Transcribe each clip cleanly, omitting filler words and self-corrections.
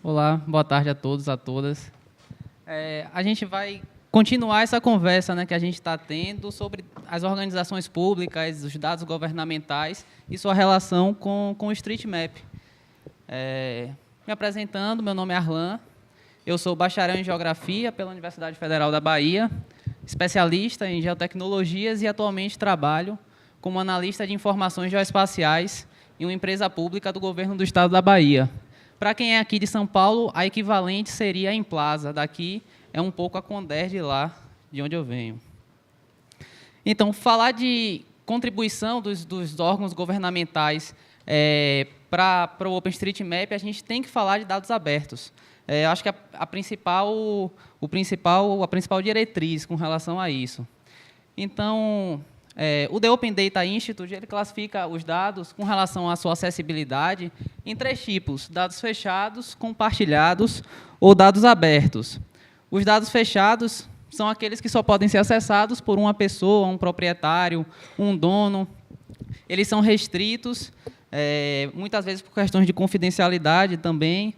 Olá, boa tarde a todos, a todas. A gente vai continuar essa conversa, né, que a gente está tendo sobre as organizações públicas, os dados governamentais e sua relação com o Street Map. Me apresentando, meu nome é Arlan, eu sou bacharel em Geografia pela Universidade Federal da Bahia, especialista em geotecnologias e atualmente trabalho como analista de informações geoespaciais em uma empresa pública do governo do estado da Bahia. Para quem é aqui de São Paulo, a equivalente seria a Implaza. Daqui é um pouco a Conder de lá, de onde eu venho. Então, falar de contribuição dos órgãos governamentais para o OpenStreetMap, a gente tem que falar de dados abertos. Acho que a principal diretriz com relação a isso. Então, o The Open Data Institute ele classifica os dados com relação à sua acessibilidade em 3 tipos: dados fechados, compartilhados ou dados abertos. Os dados fechados são aqueles que só podem ser acessados por uma pessoa, um proprietário, um dono. Eles são restritos, muitas vezes por questões de confidencialidade também.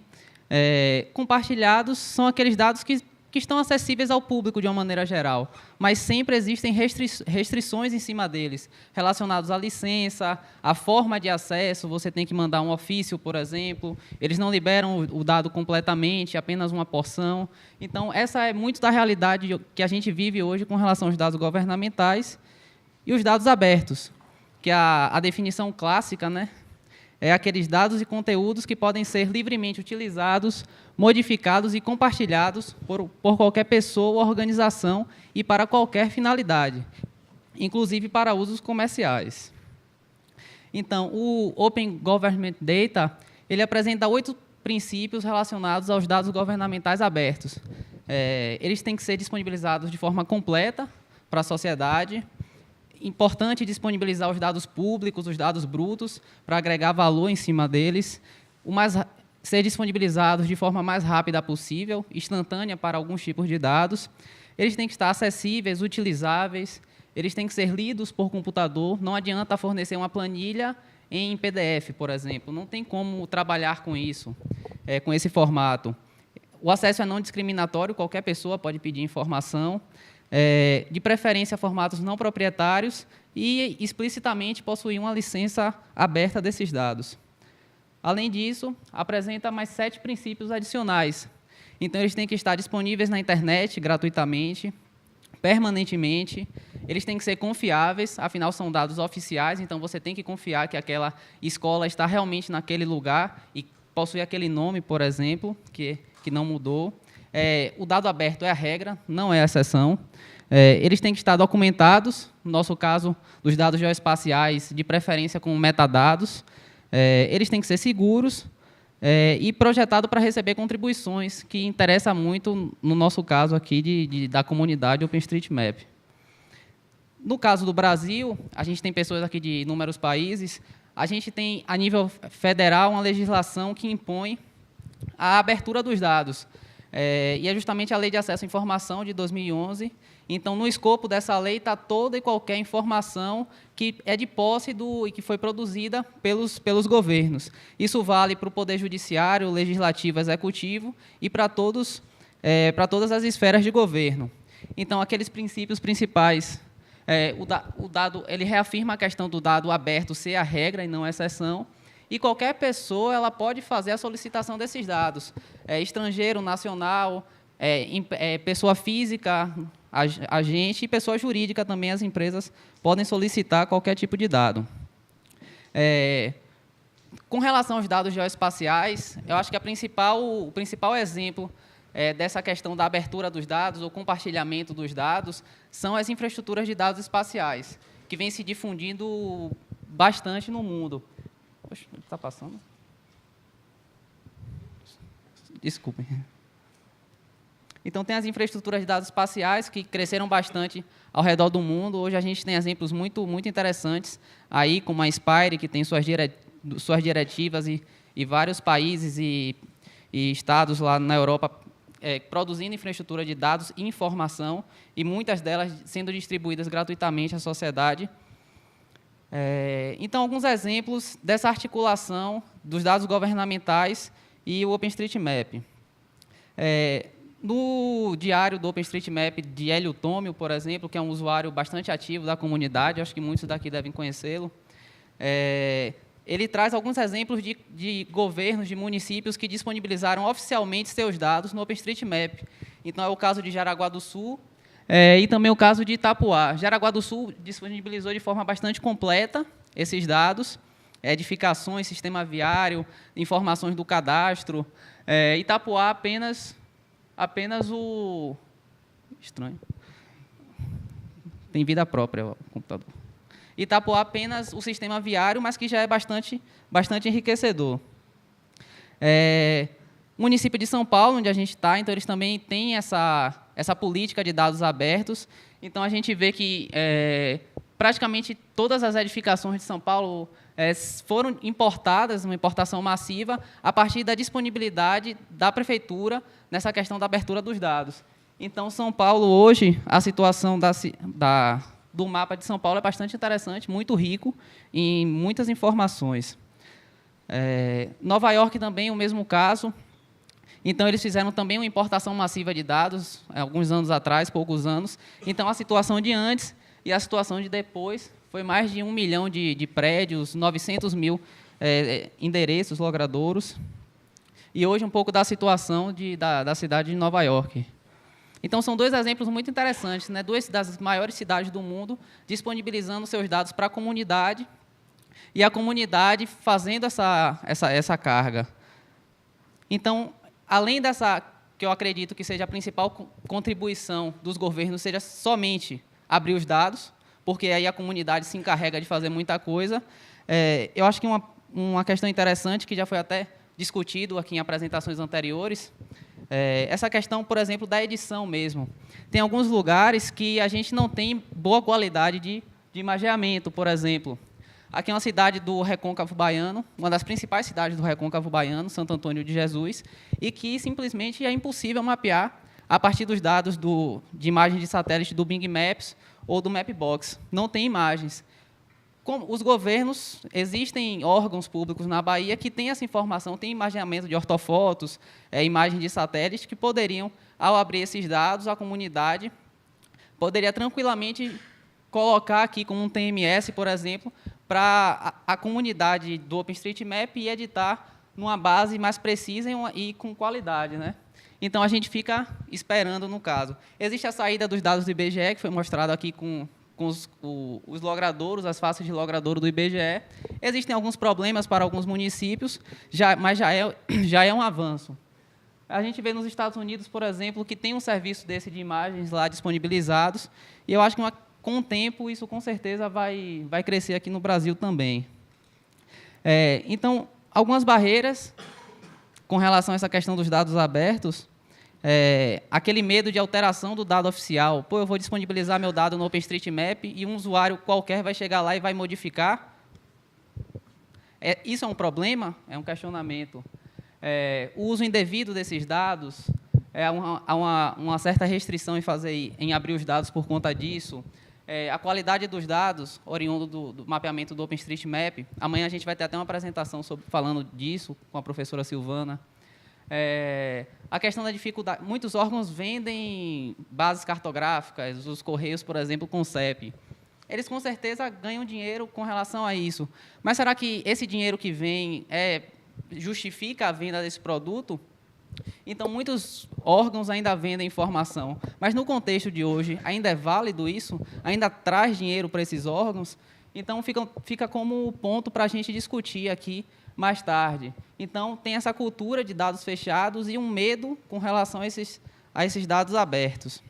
Compartilhados são aqueles dados que estão acessíveis ao público de uma maneira geral, mas sempre existem restrições em cima deles, relacionados à licença, à forma de acesso. Você tem que mandar um ofício, por exemplo, eles não liberam o dado completamente, apenas uma porção. Então, essa é muito da realidade que a gente vive hoje com relação aos dados governamentais e os dados abertos, que a definição clássica, né, é aqueles dados e conteúdos que podem ser livremente utilizados, modificados e compartilhados por qualquer pessoa ou organização e para qualquer finalidade, inclusive para usos comerciais. Então, o Open Government Data ele apresenta 8 princípios relacionados aos dados governamentais abertos. Eles têm que ser disponibilizados de forma completa para a sociedade. Importante disponibilizar os dados públicos, os dados brutos, para agregar valor em cima deles. Ser disponibilizados de forma mais rápida possível, instantânea para alguns tipos de dados. Eles têm que estar acessíveis, utilizáveis, eles têm que ser lidos por computador. Não adianta fornecer uma planilha em PDF, por exemplo. Não tem como trabalhar com isso, com esse formato. O acesso é não discriminatório, qualquer pessoa pode pedir informação. De preferência, formatos não proprietários e, explicitamente, possuir uma licença aberta desses dados. Além disso, apresenta mais 7 princípios adicionais. Então, eles têm que estar disponíveis na internet gratuitamente, permanentemente. Eles têm que ser confiáveis, afinal, são dados oficiais, então você tem que confiar que aquela escola está realmente naquele lugar e possui aquele nome, por exemplo, que não mudou. O dado aberto é a regra, não é a exceção. Eles têm que estar documentados, no nosso caso, dos dados geoespaciais, de preferência com metadados. Eles têm que ser seguros e projetados para receber contribuições, que interessa muito, no nosso caso aqui, da comunidade OpenStreetMap. No caso do Brasil, a gente tem pessoas aqui de inúmeros países. A gente tem, a nível federal, uma legislação que impõe a abertura dos dados. E é justamente a Lei de Acesso à Informação de 2011. Então, no escopo dessa lei está toda e qualquer informação que é de posse e que foi produzida pelos governos. Isso vale para o Poder Judiciário, Legislativo, Executivo e para todas as esferas de governo. Então, aqueles princípios principais, o dado, ele reafirma a questão do dado aberto ser a regra e não a exceção. E qualquer pessoa ela pode fazer a solicitação desses dados. Estrangeiro, nacional, pessoa física, agente, e pessoa jurídica também, as empresas podem solicitar qualquer tipo de dado. Com relação aos dados geoespaciais, eu acho que o principal exemplo dessa questão da abertura dos dados ou compartilhamento dos dados são as infraestruturas de dados espaciais, que vêm se difundindo bastante no mundo. Poxa, está passando? Desculpem. Então, tem as infraestruturas de dados espaciais que cresceram bastante ao redor do mundo. Hoje, a gente tem exemplos muito, muito interessantes, aí, como a Spire, que tem suas diretivas e vários países e estados lá na Europa produzindo infraestrutura de dados e informação, e muitas delas sendo distribuídas gratuitamente à sociedade. Então, alguns exemplos dessa articulação dos dados governamentais e o OpenStreetMap. No diário do OpenStreetMap de Hélio Tômio, por exemplo, que é um usuário bastante ativo da comunidade, acho que muitos daqui devem conhecê-lo, ele traz alguns exemplos de governos, de municípios que disponibilizaram oficialmente seus dados no OpenStreetMap. Então, é o caso de Jaraguá do Sul e também o caso de Itapuá. Jaraguá do Sul disponibilizou de forma bastante completa esses dados, edificações, sistema viário, informações do cadastro. Itapuá apenas o... Estranho. Tem vida própria o computador. Itapuá apenas o sistema viário, mas que já é bastante enriquecedor. O município de São Paulo, onde a gente está, então eles também têm essa política de dados abertos. Então, a gente vê que praticamente todas as edificações de São Paulo foram importadas, uma importação massiva, a partir da disponibilidade da prefeitura nessa questão da abertura dos dados. Então, São Paulo, hoje, a situação do mapa de São Paulo é bastante interessante, muito rico em muitas informações. Nova York também, o mesmo caso. Então, eles fizeram também uma importação massiva de dados, alguns anos atrás, poucos anos. Então, a situação de antes e a situação de depois foi mais de 1 milhão de prédios, 900 mil endereços logradouros. E hoje, um pouco da situação da cidade de Nova York. Então, são dois exemplos muito interessantes, né? Duas das maiores cidades do mundo disponibilizando seus dados para a comunidade e a comunidade fazendo essa carga. Então, além dessa, que eu acredito que seja a principal contribuição dos governos, seja somente abrir os dados, porque aí a comunidade se encarrega de fazer muita coisa, eu acho que uma questão interessante, que já foi até discutido aqui em apresentações anteriores, essa questão, por exemplo, da edição mesmo. Tem alguns lugares que a gente não tem boa qualidade de imageamento, por exemplo. Aqui é uma cidade do Recôncavo Baiano, uma das principais cidades do Recôncavo Baiano, Santo Antônio de Jesus, e que simplesmente é impossível mapear a partir dos dados de imagens de satélite do Bing Maps ou do Mapbox. Não tem imagens. Como os governos, existem órgãos públicos na Bahia que têm essa informação, tem imaginamento de ortofotos, imagens de satélite, que poderiam, ao abrir esses dados, a comunidade poderia tranquilamente colocar aqui como um TMS, por exemplo, para a comunidade do OpenStreetMap e editar numa base mais precisa e com qualidade, né? Então, a gente fica esperando, no caso. Existe a saída dos dados do IBGE, que foi mostrado aqui com os logradouros, as faces de logradouro do IBGE. Existem alguns problemas para alguns municípios, mas já é um avanço. A gente vê nos Estados Unidos, por exemplo, que tem um serviço desse de imagens lá disponibilizados, e eu acho que com o tempo isso com certeza vai crescer aqui no Brasil também. Então, algumas barreiras com relação a essa questão dos dados abertos, aquele medo de alteração do dado oficial. Pô, eu vou disponibilizar meu dado no OpenStreetMap e um usuário qualquer vai chegar lá e vai modificar. Isso é um problema? É um questionamento. O uso indevido desses dados, há uma certa restrição em abrir os dados por conta disso. A qualidade dos dados, oriundo do mapeamento do OpenStreetMap. Amanhã a gente vai ter até uma apresentação falando disso com a professora Silvana. A questão da dificuldade. Muitos órgãos vendem bases cartográficas, os Correios, por exemplo, com CEP. Eles, com certeza, ganham dinheiro com relação a isso. Mas será que esse dinheiro que vem justifica a venda desse produto? Então, muitos órgãos ainda vendem informação. Mas, no contexto de hoje, ainda é válido isso? Ainda traz dinheiro para esses órgãos? Então, fica como ponto para a gente discutir aqui mais tarde. Então, tem essa cultura de dados fechados e um medo com relação a esses dados abertos.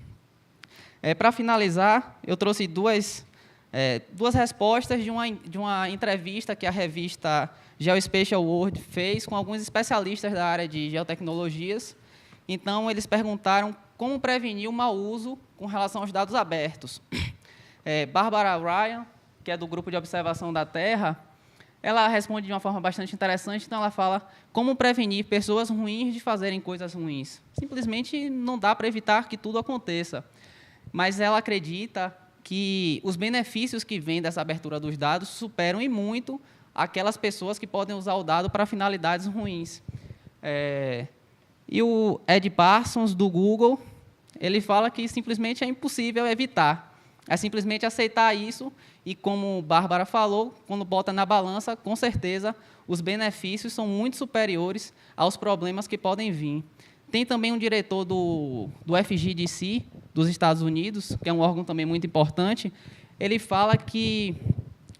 Para finalizar, eu trouxe duas respostas de uma entrevista que a revista Geospatial World fez com alguns especialistas da área de geotecnologias. Então, eles perguntaram como prevenir o mau uso com relação aos dados abertos. Barbara Ryan, que é do Grupo de Observação da Terra, ela responde de uma forma bastante interessante. Então, ela fala como prevenir pessoas ruins de fazerem coisas ruins. Simplesmente não dá para evitar que tudo aconteça. Mas ela acredita que os benefícios que vêm dessa abertura dos dados superam e muito aquelas pessoas que podem usar o dado para finalidades ruins. E o Ed Parsons, do Google, ele fala que simplesmente é impossível evitar. É simplesmente aceitar isso e, como Bárbara falou, quando bota na balança, com certeza, os benefícios são muito superiores aos problemas que podem vir. Tem também um diretor do FGDC, dos Estados Unidos, que é um órgão também muito importante. Ele fala que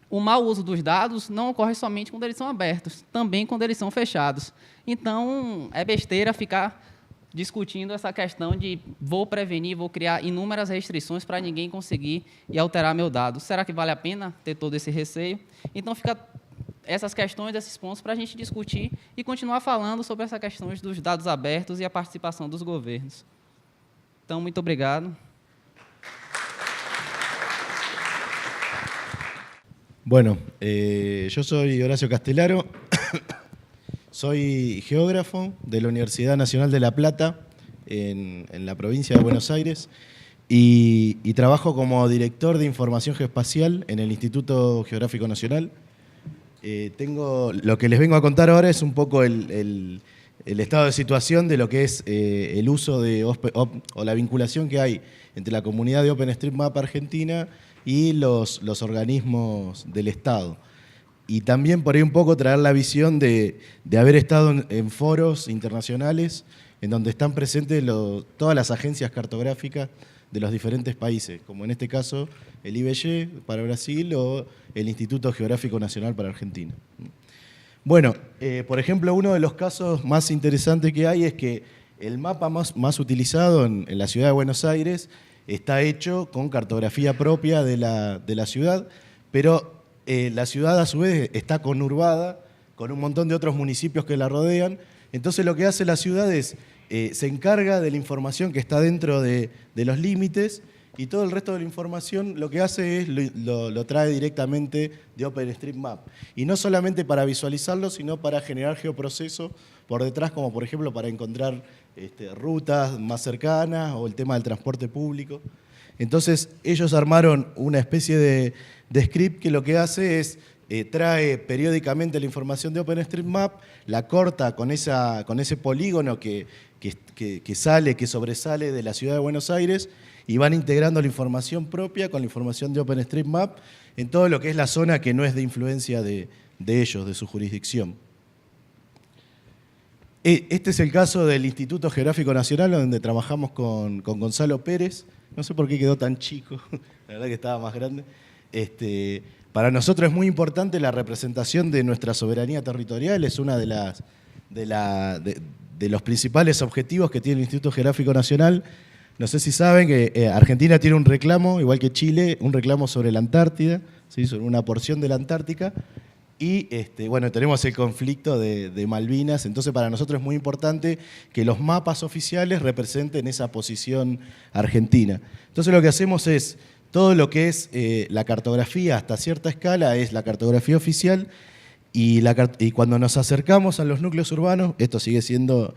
o mau uso dos dados não ocorre somente quando eles são abertos, também quando eles são fechados. Então, é besteira ficar discutindo essa questão de vou prevenir, vou criar inúmeras restrições para ninguém conseguir e alterar meu dado. Será que vale a pena ter todo esse receio? Então, fica essas questões, esses pontos, para a gente discutir e continuar falando sobre essa questão dos dados abertos e a participação dos governos. Então, muito obrigado. Bueno, yo soy Horacio Castellaro, soy geógrafo de la Universidad Nacional de La Plata, en la provincia de Buenos Aires, y trabajo como director de información geoespacial en el Instituto Geográfico Nacional. Lo que les vengo a contar ahora es un poco el estado de situación de lo que es el uso o la vinculación que hay entre la comunidad de OpenStreetMap Argentina y los organismos del Estado. Y también por ahí un poco traer la visión de haber estado en foros internacionales en donde están presentes todas las agencias cartográficas de los diferentes países, como en este caso el IBGE para Brasil o el Instituto Geográfico Nacional para Argentina. Bueno, por ejemplo, uno de los casos más interesantes que hay es que el mapa más utilizado en la ciudad de Buenos Aires está hecho con cartografía propia de la ciudad, pero la ciudad a su vez está conurbada con un montón de otros municipios que la rodean. Entonces lo que hace la ciudad es, se encarga de la información que está dentro de los límites y todo el resto de la información lo que hace es lo trae directamente de OpenStreetMap. Y no solamente para visualizarlo, sino para generar geoprocesos por detrás, como por ejemplo para encontrar rutas más cercanas o el tema del transporte público. Entonces ellos armaron una especie de script que lo que hace es trae periódicamente la información de OpenStreetMap, la corta con ese polígono que sobresale de la ciudad de Buenos Aires y van integrando la información propia con la información de OpenStreetMap en todo lo que es la zona que no es de influencia de ellos, de su jurisdicción. Este es el caso del Instituto Geográfico Nacional, donde trabajamos con Gonzalo Pérez. No sé por qué quedó tan chico, la verdad que estaba más grande. Para nosotros es muy importante la representación de nuestra soberanía territorial, es una de los principales objetivos que tiene el Instituto Geográfico Nacional. No sé si saben que Argentina tiene un reclamo, igual que Chile, un reclamo sobre la Antártida, ¿sí? Sobre una porción de la Antártica. Y bueno, tenemos el conflicto de Malvinas, entonces para nosotros es muy importante que los mapas oficiales representen esa posición argentina. Entonces lo que hacemos es, todo lo que es la cartografía hasta cierta escala es la cartografía oficial y cuando nos acercamos a los núcleos urbanos, esto sigue siendo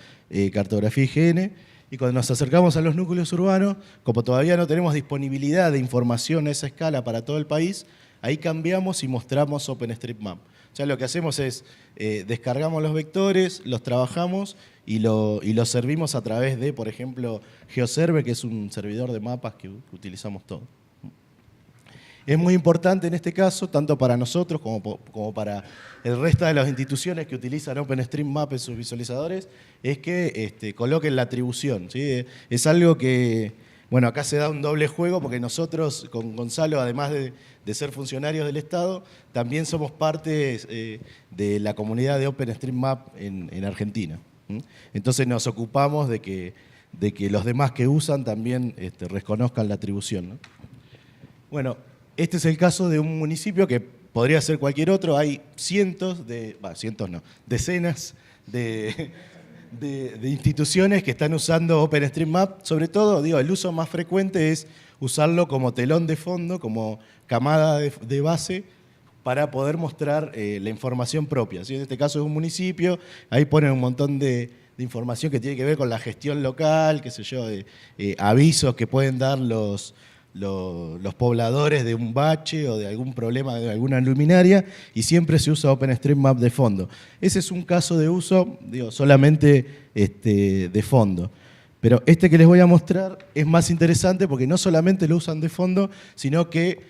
cartografía IGN, y cuando nos acercamos a los núcleos urbanos, como todavía no tenemos disponibilidad de información a esa escala para todo el país, ahí cambiamos y mostramos OpenStreetMap. O sea, lo que hacemos es, descargamos los vectores, los trabajamos y los servimos a través de, por ejemplo, GeoServe, que es un servidor de mapas que utilizamos todos. Es muy importante en este caso, tanto para nosotros como para el resto de las instituciones que utilizan OpenStreetMap en sus visualizadores, es que coloquen la atribución, ¿sí? Es algo que, bueno, acá se da un doble juego porque nosotros, con Gonzalo, además de ser funcionarios del Estado, también somos parte de la comunidad de OpenStreetMap en Argentina. Entonces nos ocupamos de que los demás que usan también reconozcan la atribución, ¿no? Bueno, este es el caso de un municipio que podría ser cualquier otro. Hay decenas de instituciones que están usando OpenStreetMap. Sobre todo, digo, el uso más frecuente es usarlo como telón de fondo, como camada de base, para poder mostrar la información propia. ¿Sí? En este caso es un municipio, ahí ponen un montón de información que tiene que ver con la gestión local, qué sé yo, avisos que pueden dar los los pobladores de un bache o de algún problema de alguna luminaria, y siempre se usa OpenStreetMap de fondo. Ese es un caso de uso, digo, solamente de fondo. Pero este que les voy a mostrar es más interesante porque no solamente lo usan de fondo, sino que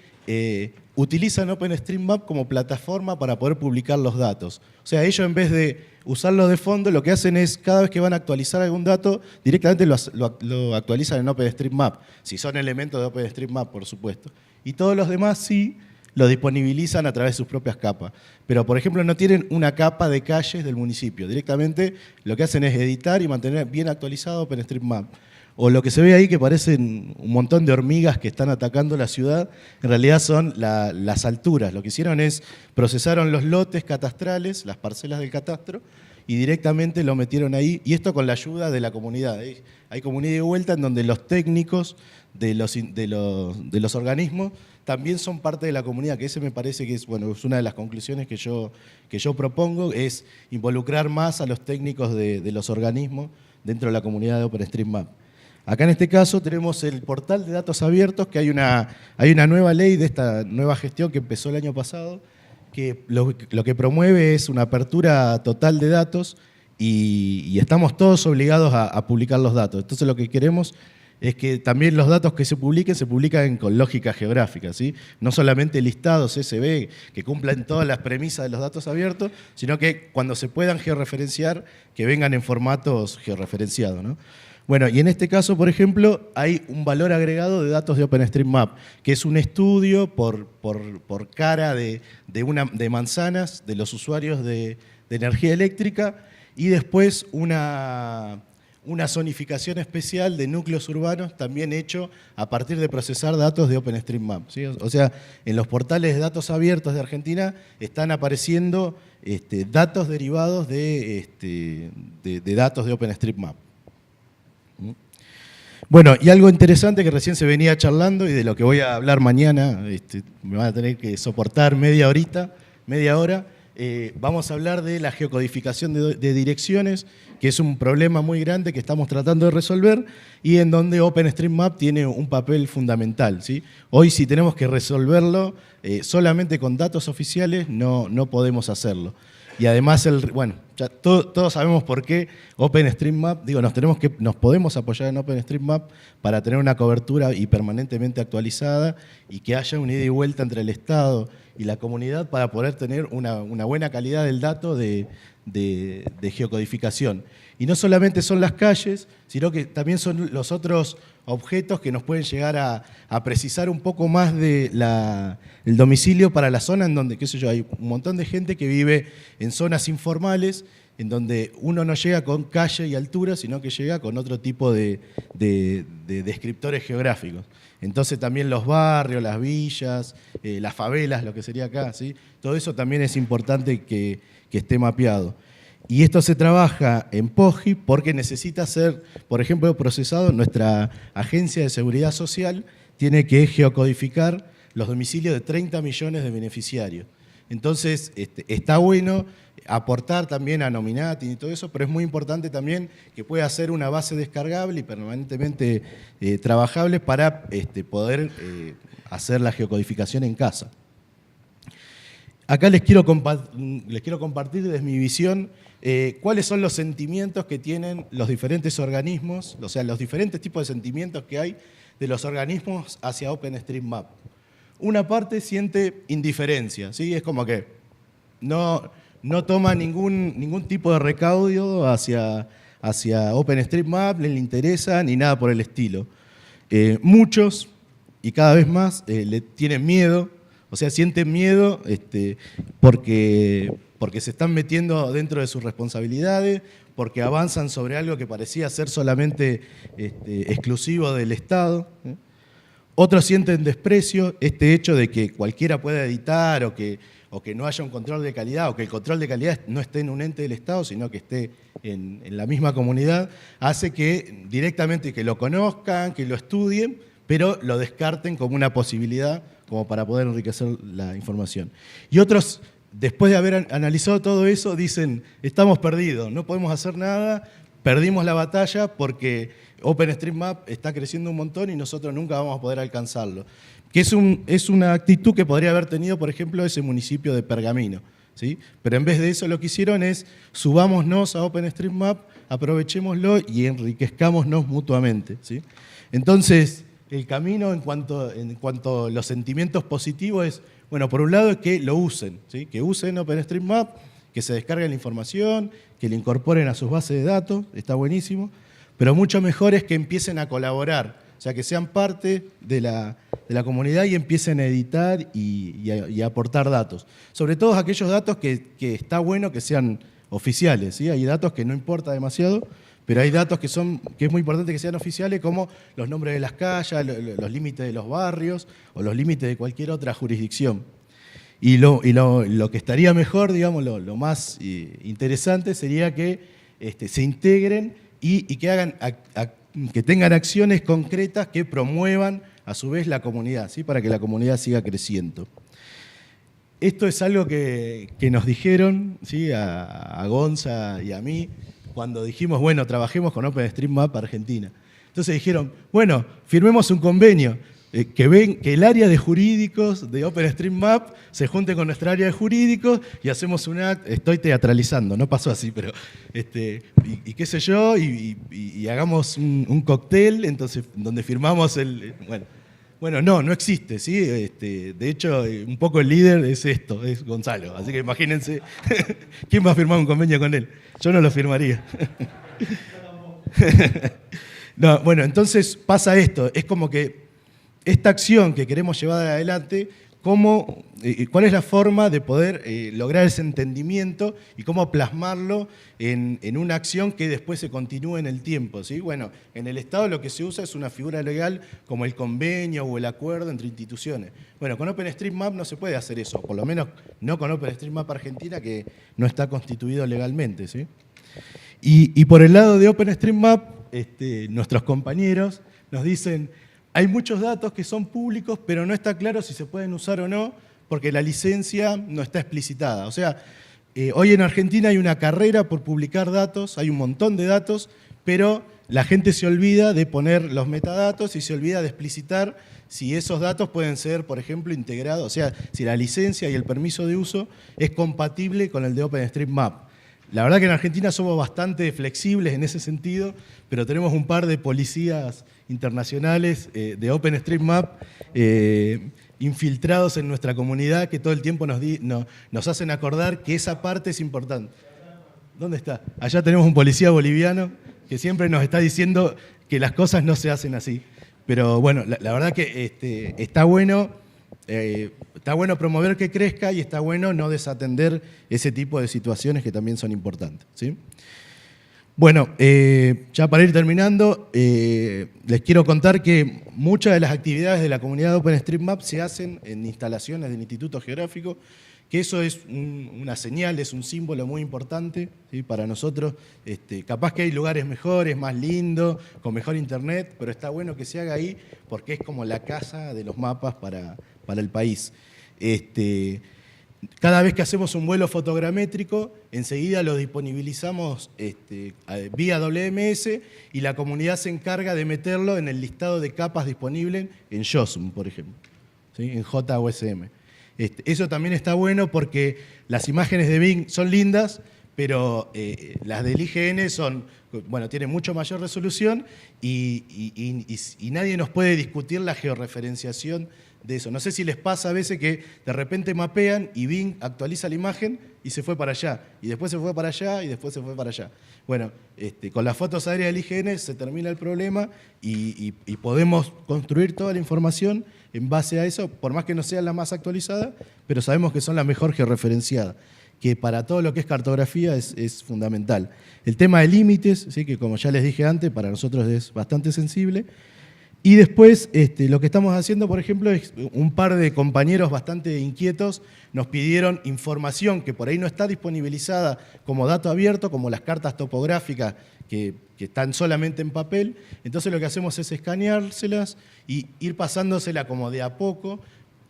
utilizan OpenStreetMap como plataforma para poder publicar los datos. O sea, ellos en vez de usarlo de fondo, lo que hacen es, cada vez que van a actualizar algún dato, directamente lo actualizan en OpenStreetMap, si son elementos de OpenStreetMap, por supuesto. Y todos los demás sí lo disponibilizan a través de sus propias capas. Pero, por ejemplo, no tienen una capa de calles del municipio. Directamente lo que hacen es editar y mantener bien actualizado OpenStreetMap. O lo que se ve ahí que parecen un montón de hormigas que están atacando la ciudad, en realidad son las alturas. Lo que hicieron es procesaron los lotes catastrales, las parcelas del catastro, y directamente lo metieron ahí, y esto con la ayuda de la comunidad. Hay comunidad de vuelta en donde los técnicos de los organismos también son parte de la comunidad, que ese me parece que es, bueno, es una de las conclusiones que yo propongo, es involucrar más a los técnicos de los organismos dentro de la comunidad de OpenStreetMap. Acá en este caso tenemos el portal de datos abiertos, que hay una nueva ley de esta nueva gestión que empezó el año pasado, que lo que promueve es una apertura total de datos y estamos todos obligados a publicar los datos. Entonces lo que queremos es que también los datos que se publican con lógica geográfica, ¿sí? No solamente listados CSV que cumplan todas las premisas de los datos abiertos, sino que cuando se puedan georreferenciar, que vengan en formatos georreferenciados, ¿no? Bueno, y en este caso, por ejemplo, hay un valor agregado de datos de OpenStreetMap, que es un estudio por cara de manzanas de los usuarios de energía eléctrica, y después una zonificación especial de núcleos urbanos también hecho a partir de procesar datos de OpenStreetMap, ¿sí? O sea, en los portales de datos abiertos de Argentina están apareciendo datos derivados de datos de OpenStreetMap. Bueno, y algo interesante que recién se venía charlando y de lo que voy a hablar mañana, me van a tener que soportar media hora, vamos a hablar de la geocodificación de direcciones, que es un problema muy grande que estamos tratando de resolver y en donde OpenStreetMap tiene un papel fundamental, ¿sí? Hoy, si tenemos que resolverlo solamente con datos oficiales, no podemos hacerlo. Y además, bueno, ya todos sabemos por qué OpenStreetMap, digo, nos podemos apoyar en OpenStreetMap para tener una cobertura y permanentemente actualizada y que haya un ida y vuelta entre el Estado y la comunidad para poder tener una buena calidad del dato de geocodificación. Y no solamente son las calles, sino que también son los otros objetos que nos pueden llegar a precisar un poco más de el domicilio para la zona en donde, qué sé yo, hay un montón de gente que vive en zonas informales, en donde uno no llega con calle y altura, sino que llega con otro tipo de descriptores geográficos. Entonces también los barrios, las villas, las favelas, lo que sería acá, ¿sí? Todo eso también es importante que esté mapeado. Y esto se trabaja en POGI porque necesita ser, por ejemplo, procesado. Nuestra Agencia de Seguridad Social tiene que geocodificar los domicilios de 30 millones de beneficiarios. Entonces, está bueno aportar también a Nominatin y todo eso, pero es muy importante también que pueda ser una base descargable y permanentemente trabajable para poder hacer la geocodificación en casa. Acá les quiero compartir desde mi visión cuáles son los sentimientos que tienen los diferentes organismos, o sea, los diferentes tipos de sentimientos que hay de los organismos hacia OpenStreetMap. Una parte siente indiferencia, ¿sí? Es como que no toma ningún tipo de recaudo hacia OpenStreetMap, le interesa ni nada por el estilo. Muchos, y cada vez más, le tienen miedo, o sea, sienten miedo porque se están metiendo dentro de sus responsabilidades, porque avanzan sobre algo que parecía ser solamente exclusivo del Estado. Otros sienten desprecio, este hecho de que cualquiera pueda editar o que no haya un control de calidad, o que el control de calidad no esté en un ente del Estado, sino que esté en la misma comunidad, hace que directamente que lo conozcan, que lo estudien, pero lo descarten como una posibilidad como para poder enriquecer la información. Y otros, después de haber analizado todo eso, dicen, estamos perdidos, no podemos hacer nada, perdimos la batalla porque OpenStreetMap está creciendo un montón y nosotros nunca vamos a poder alcanzarlo. Que es una actitud que podría haber tenido, por ejemplo, ese municipio de Pergamino, ¿sí? Pero en vez de eso lo que hicieron es subámonos a OpenStreetMap, aprovechémoslo y enriquezcámonos mutuamente, ¿sí? Entonces, el camino en cuanto a los sentimientos positivos es, bueno, por un lado es que lo usen, ¿sí? Que usen OpenStreetMap, que se descarguen la información, que la incorporen a sus bases de datos, está buenísimo, pero mucho mejor es que empiecen a colaborar, o sea, que sean parte de la comunidad y empiecen a editar y a aportar datos. Sobre todo aquellos datos que está bueno que sean oficiales, ¿sí? Hay datos que no importa demasiado, pero hay datos que es muy importante que sean oficiales, como los nombres de las calles, los límites de los barrios o los límites de cualquier otra jurisdicción. Y lo que estaría mejor, digamos, lo más interesante sería que se integren y que tengan acciones concretas que promuevan a su vez la comunidad, ¿sí? Para que la comunidad siga creciendo. Esto es algo que nos dijeron, ¿sí? a Gonza y a mí, cuando dijimos, bueno, trabajemos con OpenStreetMap Argentina. Entonces dijeron, bueno, firmemos un convenio, que el área de jurídicos de OpenStreetMap se junte con nuestra área de jurídicos y hacemos estoy teatralizando, no pasó así, pero y qué sé yo, y hagamos un cóctel, entonces, donde firmamos bueno, no existe, ¿sí? De hecho, un poco el líder es Gonzalo, así que imagínense, ¿quién va a firmar un convenio con él? Yo no lo firmaría. No, bueno, entonces pasa esto, es como que esta acción que queremos llevar adelante, ¿cuál es la forma de poder lograr ese entendimiento y cómo plasmarlo en una acción que después se continúe en el tiempo, ¿sí? Bueno, en el Estado lo que se usa es una figura legal como el convenio o el acuerdo entre instituciones. Bueno, con OpenStreetMap no se puede hacer eso, por lo menos no con OpenStreetMap Argentina, que no está constituido legalmente, ¿sí? Y por el lado de OpenStreetMap, nuestros compañeros nos dicen, hay muchos datos que son públicos, pero no está claro si se pueden usar o no, porque la licencia no está explicitada. O sea, hoy en Argentina hay una carrera por publicar datos, hay un montón de datos, pero la gente se olvida de poner los metadatos y se olvida de explicitar si esos datos pueden ser, por ejemplo, integrados, o sea, si la licencia y el permiso de uso es compatible con el de OpenStreetMap. La verdad que en Argentina somos bastante flexibles en ese sentido, pero tenemos un par de policías internacionales de OpenStreetMap infiltrados en nuestra comunidad que todo el tiempo nos hacen acordar que esa parte es importante. ¿Dónde está? Allá tenemos un policía boliviano que siempre nos está diciendo que las cosas no se hacen así. Pero bueno, la verdad que está bueno promover que crezca y está bueno no desatender ese tipo de situaciones que también son importantes, ¿sí? Bueno, ya para ir terminando, les quiero contar que muchas de las actividades de la comunidad de OpenStreetMap se hacen en instalaciones del Instituto Geográfico, que eso es una señal, es un símbolo muy importante, ¿sí? Para nosotros. Capaz que hay lugares mejores, más lindos, con mejor internet, pero está bueno que se haga ahí porque es como la casa de los mapas para el país. Cada vez que hacemos un vuelo fotogramétrico, enseguida lo disponibilizamos vía WMS y la comunidad se encarga de meterlo en el listado de capas disponibles en JOSM, por ejemplo, ¿sí? En JOSM. Eso también está bueno porque las imágenes de Bing son lindas, pero las del IGN tienen mucho mayor resolución y nadie nos puede discutir la georreferenciación de eso. No sé si les pasa a veces que de repente mapean y Bing actualiza la imagen y se fue para allá, y después se fue para allá, y después se fue para allá. Bueno, con las fotos aéreas del IGN se termina el problema y podemos construir toda la información en base a eso, por más que no sea la más actualizada, pero sabemos que son la mejor georreferenciada, que para todo lo que es cartografía es fundamental. El tema de límites, ¿sí? Que como ya les dije antes, para nosotros es bastante sensible. Y después, lo que estamos haciendo, por ejemplo, es un par de compañeros bastante inquietos nos pidieron información que por ahí no está disponibilizada como dato abierto, como las cartas topográficas que están solamente en papel. Entonces lo que hacemos es escaneárselas y ir pasándosela como de a poco,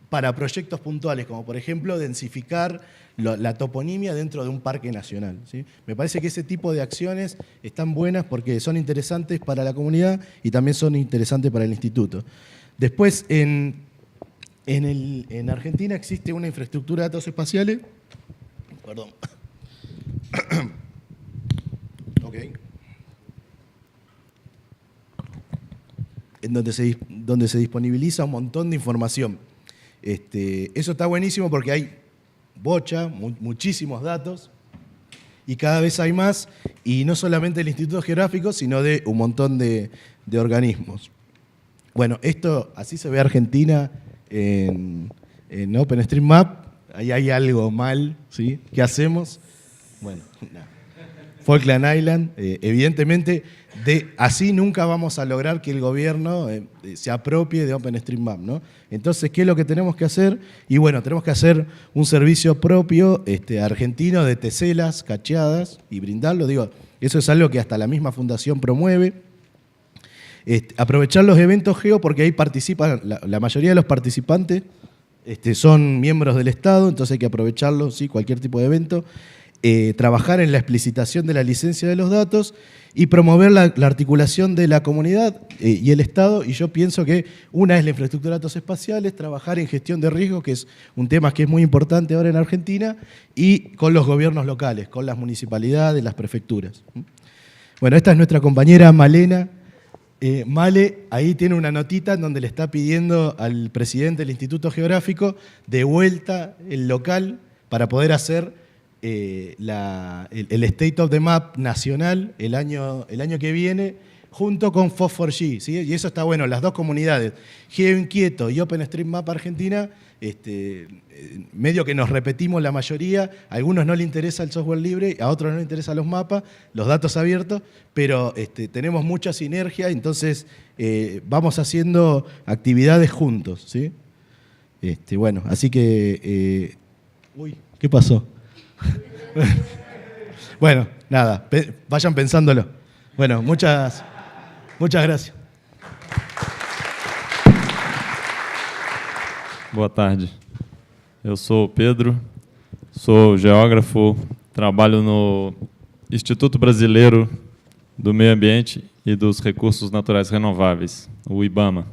para proyectos puntuales, como por ejemplo densificar la toponimia dentro de un parque nacional, ¿sí? Me parece que ese tipo de acciones están buenas porque son interesantes para la comunidad y también son interesantes para el instituto. Después, en Argentina existe una infraestructura de datos espaciales. Perdón. Okay. En donde se disponibiliza un montón de información. Eso está buenísimo porque hay muchísimos datos, y cada vez hay más, y no solamente del Instituto Geográfico, sino de un montón de organismos. Bueno, así se ve Argentina en OpenStreetMap. Ahí hay algo mal, ¿sí? ¿Qué hacemos? Bueno, nada. Falkland Island, evidentemente, así nunca vamos a lograr que el gobierno se apropie de OpenStreetMap, ¿no? Entonces, ¿qué es lo que tenemos que hacer? Y bueno, tenemos que hacer un servicio propio argentino de teselas cacheadas y brindarlo. Digo, eso es algo que hasta la misma fundación promueve. Aprovechar los eventos geo, porque ahí participan, la mayoría de los participantes son miembros del Estado, entonces hay que aprovecharlos, ¿sí? Cualquier tipo de evento. Trabajar en la explicitación de la licencia de los datos y promover la articulación de la comunidad y el Estado. Y yo pienso que una es la infraestructura de datos espaciales, trabajar en gestión de riesgos, que es un tema que es muy importante ahora en Argentina, y con los gobiernos locales, con las municipalidades, las prefecturas. Bueno, esta es nuestra compañera Malena. Male ahí tiene una notita en donde le está pidiendo al presidente del Instituto Geográfico de vuelta el local para poder hacer el State of the Map nacional el año que viene, junto con Fos4G, ¿sí? Y eso está bueno, las dos comunidades, GeoInquieto y OpenStreetMap Argentina, medio que nos repetimos la mayoría, a algunos no les interesa el software libre, a otros no les interesan los mapas, los datos abiertos, pero tenemos mucha sinergia, entonces vamos haciendo actividades juntos, ¿sí? Bueno, así que... uy, ¿qué pasó? Bueno, nada, vayan pensándolo. Bueno, muchas gracias. Boa tarde. Eu sou o Pedro, sou geógrafo, trabalho no Instituto Brasileiro do Meio Ambiente e dos Recursos Naturais Renováveis, o IBAMA.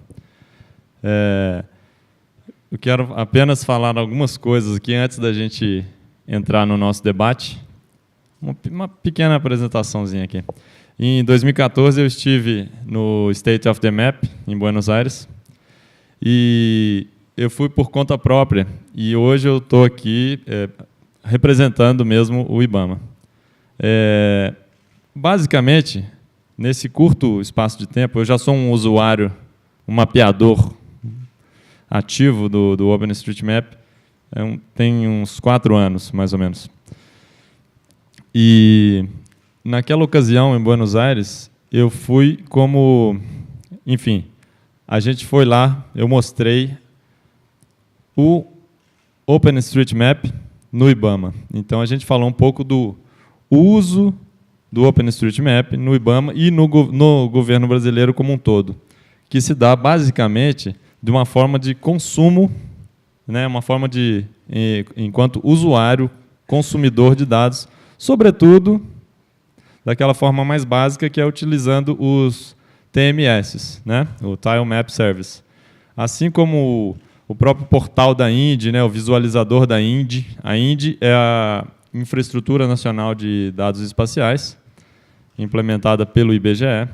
Eu quero apenas falar algumas coisas aqui antes da gente entrar no nosso debate. Uma pequena apresentaçãozinha aqui. Em 2014, eu estive no State of the Map, em Buenos Aires, e eu fui por conta própria, e hoje eu estou aqui representando mesmo o IBAMA. Basicamente, nesse curto espaço de tempo, eu já sou um usuário, um mapeador ativo do OpenStreetMap, tem uns 4 anos, mais ou menos. E naquela ocasião, em Buenos Aires, eu fui como... Enfim, a gente foi lá, eu mostrei o OpenStreetMap no IBAMA. Então, a gente falou um pouco do uso do OpenStreetMap no IBAMA e no governo brasileiro como um todo, que se dá, basicamente, de uma forma de consumo, né, uma forma de, enquanto usuário, consumidor de dados, sobretudo daquela forma mais básica, que é utilizando os TMS, né, o Tile Map Service. Assim como o próprio portal da INDE, né, o visualizador da INDE. A INDE é a Infraestrutura Nacional de Dados Espaciais, implementada pelo IBGE.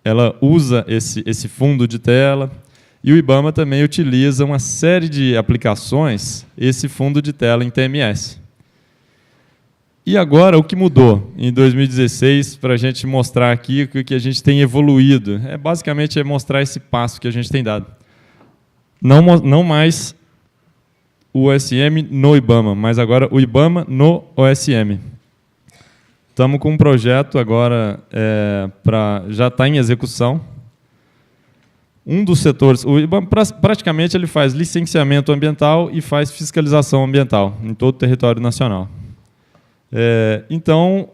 Ela usa esse fundo de tela, e o IBAMA também utiliza uma série de aplicações, esse fundo de tela em TMS. E agora, o que mudou em 2016, para a gente mostrar aqui o que a gente tem evoluído, basicamente mostrar esse passo que a gente tem dado. Não mais o OSM no IBAMA, mas agora o IBAMA no OSM. Estamos com um projeto agora, já está em execução. Um dos setores, o IBAMA praticamente ele faz licenciamento ambiental e faz fiscalização ambiental em todo o território nacional. Então,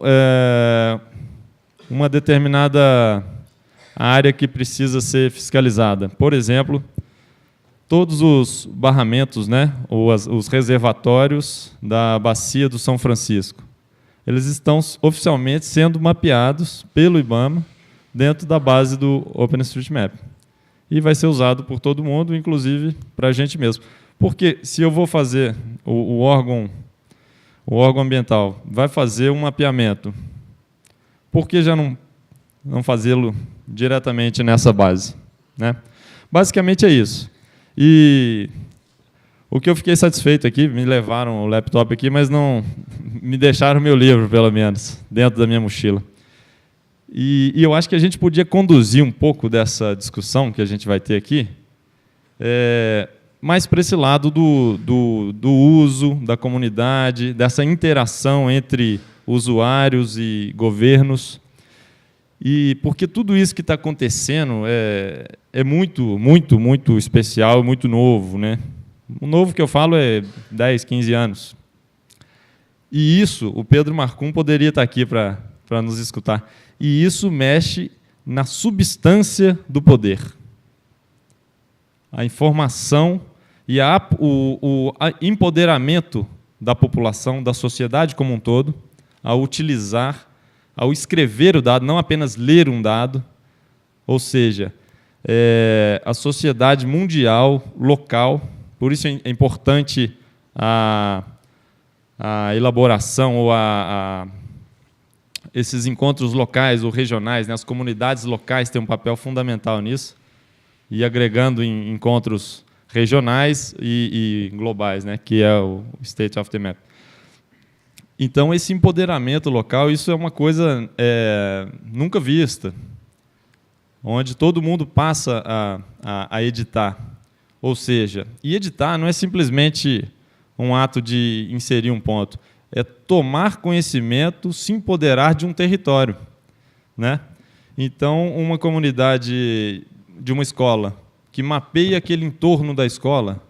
uma determinada área que precisa ser fiscalizada. Por exemplo, todos os barramentos, né, ou os reservatórios da bacia do São Francisco. Eles estão oficialmente sendo mapeados pelo IBAMA dentro da base do OpenStreetMap. E vai ser usado por todo mundo, inclusive para a gente mesmo. Porque se eu vou fazer, o órgão ambiental vai fazer um mapeamento, por que já não fazê-lo diretamente nessa base, né? Basicamente é isso. E o que eu fiquei satisfeito aqui, me levaram o laptop aqui, mas não me deixaram meu livro, pelo menos, dentro da minha mochila. E eu acho que a gente podia conduzir um pouco dessa discussão que a gente vai ter aqui, mais para esse lado do uso, da comunidade, dessa interação entre usuários e governos. E porque tudo isso que está acontecendo é muito, muito, muito especial, muito novo, né? O novo que eu falo é 10, 15 anos. E isso, o Pedro Marcum poderia estar aqui para nos escutar. E isso mexe na substância do poder. A informação e o empoderamento da população, da sociedade como um todo, ao utilizar, ao escrever o dado, não apenas ler um dado, ou seja, a sociedade mundial, local, por isso é importante a elaboração ou esses encontros locais ou regionais, né? As comunidades locais têm um papel fundamental nisso, e agregando em encontros regionais e globais, né? Que é o State of the Map. Então, esse empoderamento local, isso é uma coisa nunca vista, onde todo mundo passa a editar. Ou seja, e editar não é simplesmente um ato de inserir um ponto, é tomar conhecimento, se empoderar de um território, né? Então, uma comunidade de uma escola que mapeia aquele entorno da escola,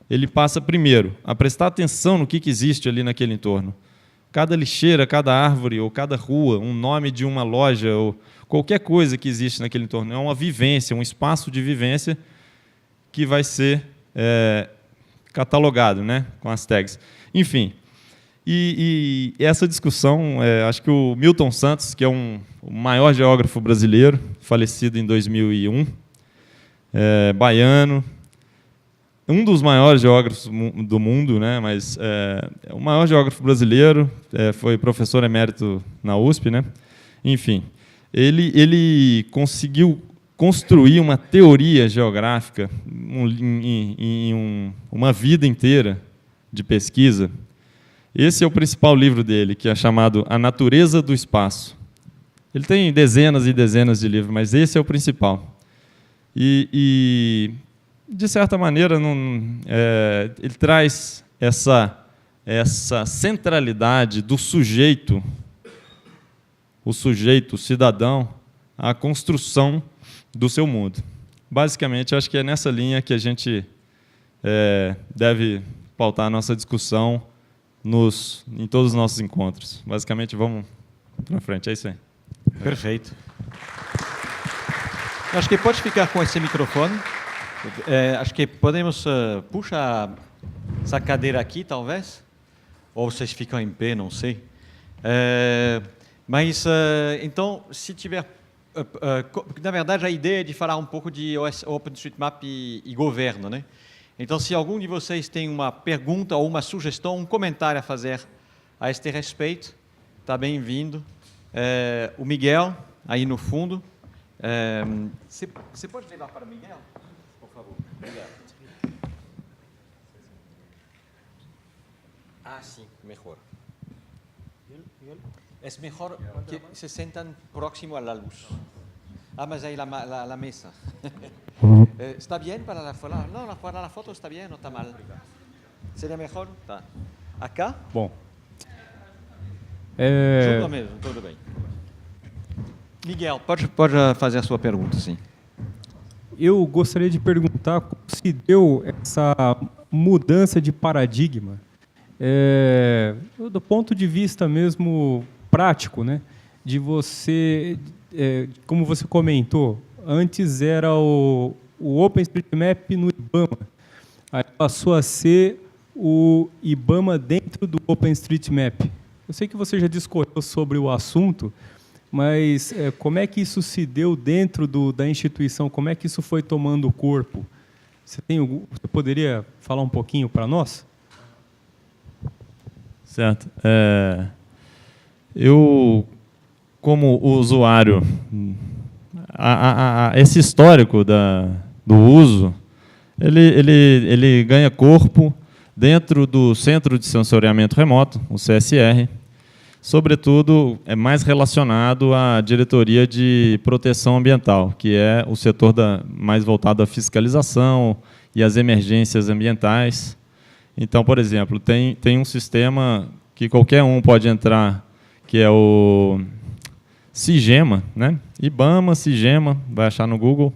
ele passa primeiro a prestar atenção no que existe ali naquele entorno. Cada lixeira, cada árvore ou cada rua, um nome de uma loja ou qualquer coisa que existe naquele entorno, é uma vivência, um espaço de vivência que vai ser catalogado, né, com as tags. Enfim, e essa discussão, acho que o Milton Santos, que é o maior geógrafo brasileiro, falecido em 2001, baiano, um dos maiores geógrafos do mundo, né, mas o maior geógrafo brasileiro, foi professor emérito na USP, né? Enfim, ele conseguiu construir uma teoria geográfica em uma vida inteira de pesquisa. Esse é o principal livro dele, que é chamado A Natureza do Espaço. Ele tem dezenas e dezenas de livros, mas esse é o principal. E de certa maneira, ele traz essa centralidade do sujeito, o cidadão, à construção do seu mundo. Basicamente, acho que é nessa linha que a gente deve pautar a nossa discussão em todos os nossos encontros. Basicamente, vamos para frente, é isso aí. Perfeito. Acho que pode ficar com esse microfone. Acho que podemos puxar essa cadeira aqui, talvez, ou vocês ficam em pé, não sei. Mas, então, se tiver... na verdade, a ideia é de falar um pouco de OpenStreetMap e governo, né? Então, se algum de vocês tem uma pergunta ou uma sugestão, um comentário a fazer a este respeito, está bem-vindo. O Miguel, aí no fundo. Você pode levar para o Miguel, por favor? Obrigado. Ah, sim, melhor. É melhor que se sentam próximo à luz. Ah, mas aí a mesa. ¿Está bien para la foto? No, para la foto está bien, no está mal. Seria melhor? Tá. Acá? Bom. Junto mesmo, tudo bem. Miguel, pode fazer a sua pergunta, sim. Eu gostaria de perguntar como se deu essa mudança de paradigma, do ponto de vista mesmo prático, né? De você, como você comentou, antes era o OpenStreetMap no IBAMA, aí passou a ser o IBAMA dentro do OpenStreetMap. Eu sei que você já discorreu sobre o assunto, mas como é que isso se deu dentro da instituição? Como é que isso foi tomando corpo? Você poderia falar um pouquinho para nós? Certo. Eu, como usuário, esse histórico do uso, ele ganha corpo dentro do Centro de Sensoriamento Remoto, o CSR. Sobretudo, é mais relacionado à diretoria de proteção ambiental, que é o setor mais voltado à fiscalização e às emergências ambientais. Então, por exemplo, tem um sistema que qualquer um pode entrar, que é o CIGEMA, né? IBAMA, CIGEMA, vai achar no Google.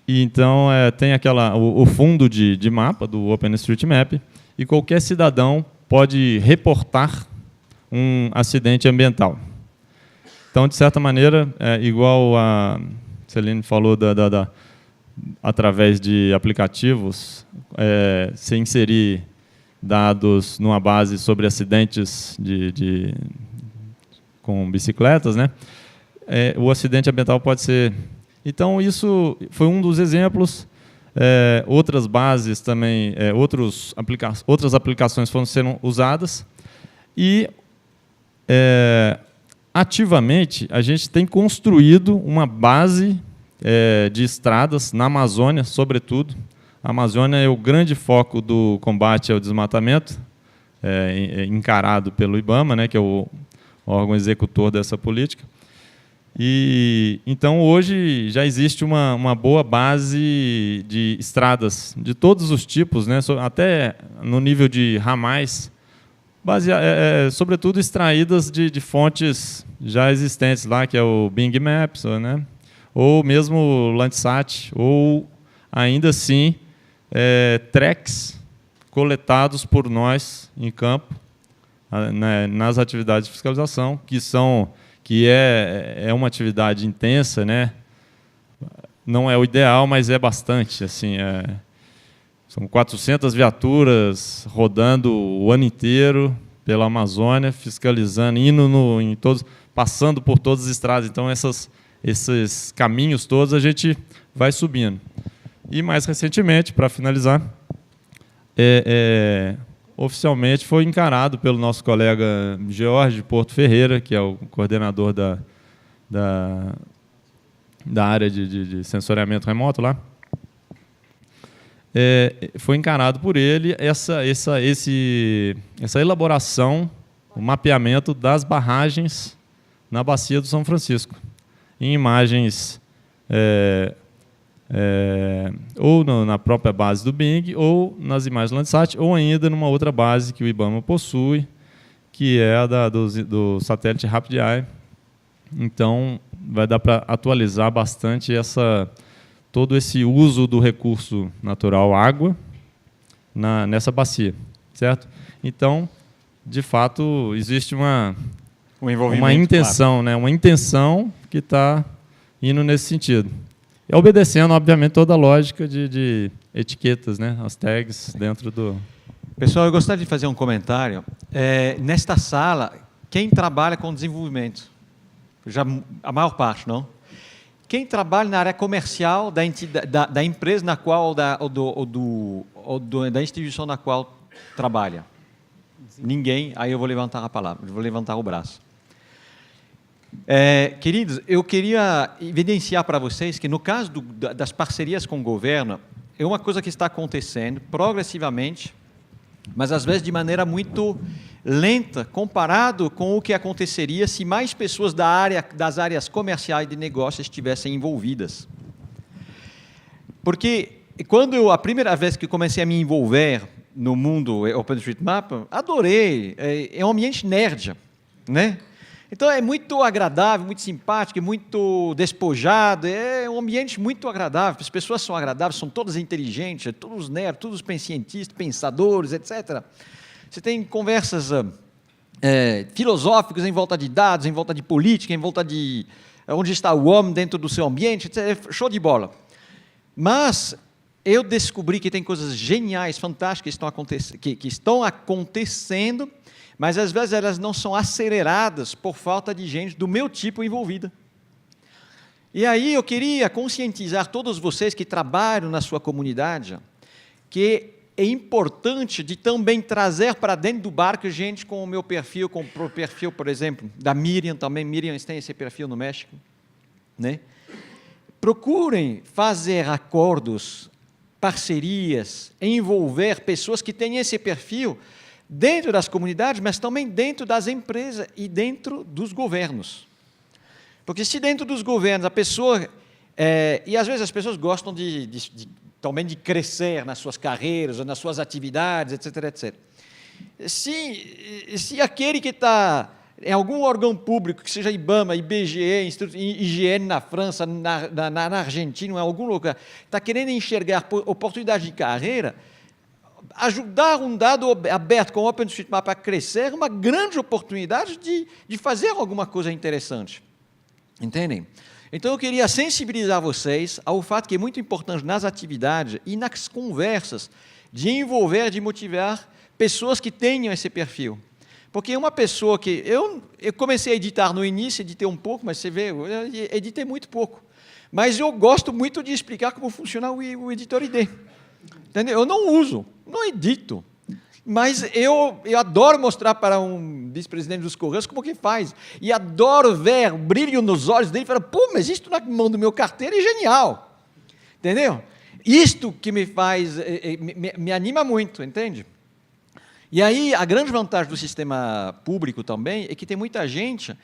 E então, tem o fundo de mapa do OpenStreetMap, e qualquer cidadão pode reportar um acidente ambiental. Então, de certa maneira, igual a Celine falou, através de aplicativos, se inserir dados numa base sobre acidentes com bicicletas, né? O acidente ambiental pode ser... Então, isso foi um dos exemplos. Outras bases também, outras aplicações foram sendo usadas, e ativamente a gente tem construído uma base de estradas na Amazônia, sobretudo. A Amazônia é o grande foco do combate ao desmatamento, encarado pelo IBAMA, né, que é o órgão executor dessa política. E então hoje já existe uma boa base de estradas de todos os tipos, né, até no nível de ramais, sobretudo extraídas de fontes já existentes lá, que é o Bing Maps, né, ou mesmo o Landsat, ou ainda assim tracks coletados por nós em campo, nas atividades de fiscalização, que é uma atividade intensa, né? Não é o ideal, mas é bastante. Assim, são 400 viaturas rodando o ano inteiro pela Amazônia, fiscalizando, passando por todas as estradas. Então, esses caminhos todos a gente vai subindo. E, mais recentemente, para finalizar, oficialmente foi encarado pelo nosso colega Jorge Porto Ferreira, que é o coordenador da área de sensoriamento remoto lá. Foi encarado por ele essa elaboração, o mapeamento das barragens na bacia do São Francisco, em imagens ou na própria base do Bing, ou nas imagens Landsat, ou ainda numa outra base que o IBAMA possui, que é a do satélite Rapid Eye. Então, vai dar para atualizar bastante todo esse uso do recurso natural água nessa bacia, certo? Então, de fato, existe uma intenção, né? Uma intenção que está indo nesse sentido. E obedecendo, obviamente, toda a lógica de etiquetas, né? As tags dentro do... Pessoal, eu gostaria de fazer um comentário. Nesta sala, quem trabalha com desenvolvimento? Já a maior parte, não? Quem trabalha na área comercial da empresa na qual, da instituição na qual trabalha? Ninguém. Aí eu vou levantar a palavra, vou levantar o braço. Queridos, eu queria evidenciar para vocês que, no caso das parcerias com o governo, é uma coisa que está acontecendo progressivamente, mas às vezes de maneira muito lenta, comparado com o que aconteceria se mais pessoas das áreas comerciais e de negócio estivessem envolvidas. Porque a primeira vez que comecei a me envolver no mundo OpenStreetMap, adorei, é um ambiente nerd, né? Então, é muito agradável, muito simpático, muito despojado, é um ambiente muito agradável, as pessoas são agradáveis, são todas inteligentes, todos nerds, todos cientistas, pensadores, etc. Você tem conversas filosóficas em volta de dados, em volta de política, em volta de onde está o homem dentro do seu ambiente, etc. Show de bola. Mas eu descobri que tem coisas geniais, fantásticas que estão acontecendo, mas às vezes elas não são aceleradas por falta de gente do meu tipo envolvida. E aí eu queria conscientizar todos vocês que trabalham na sua comunidade que é importante de também trazer para dentro do barco gente com o meu perfil, com o perfil, por exemplo, da Miriam também. Miriam tem esse perfil no México, né? Procurem fazer acordos, parcerias, envolver pessoas que têm esse perfil dentro das comunidades, mas também dentro das empresas e dentro dos governos. Porque se dentro dos governos a pessoa... e às vezes as pessoas gostam também de crescer nas suas carreiras, ou nas suas atividades, etc, etc. Se aquele que está em algum órgão público, que seja IBAMA, IBGE, Instituto IGN na França, na Argentina, em algum lugar, está querendo enxergar oportunidade de carreira, ajudar um dado aberto com o OpenStreetMap a crescer é uma grande oportunidade de fazer alguma coisa interessante. Entendem? Então, eu queria sensibilizar vocês ao fato que é muito importante nas atividades e nas conversas de envolver, de motivar pessoas que tenham esse perfil. Porque uma pessoa que... Eu comecei a editar no início, editei um pouco, mas você vê, eu editei muito pouco. Mas eu gosto muito de explicar como funciona o editor ID. Entendeu? Eu não uso, não edito. Mas eu adoro mostrar para um vice-presidente dos Correios como que faz. E adoro ver o brilho nos olhos dele e falar, pô, mas isto na mão do meu carteiro é genial. Entendeu? Isto que me faz, me anima muito, entende? E aí, a grande vantagem do sistema público também é que tem muita gente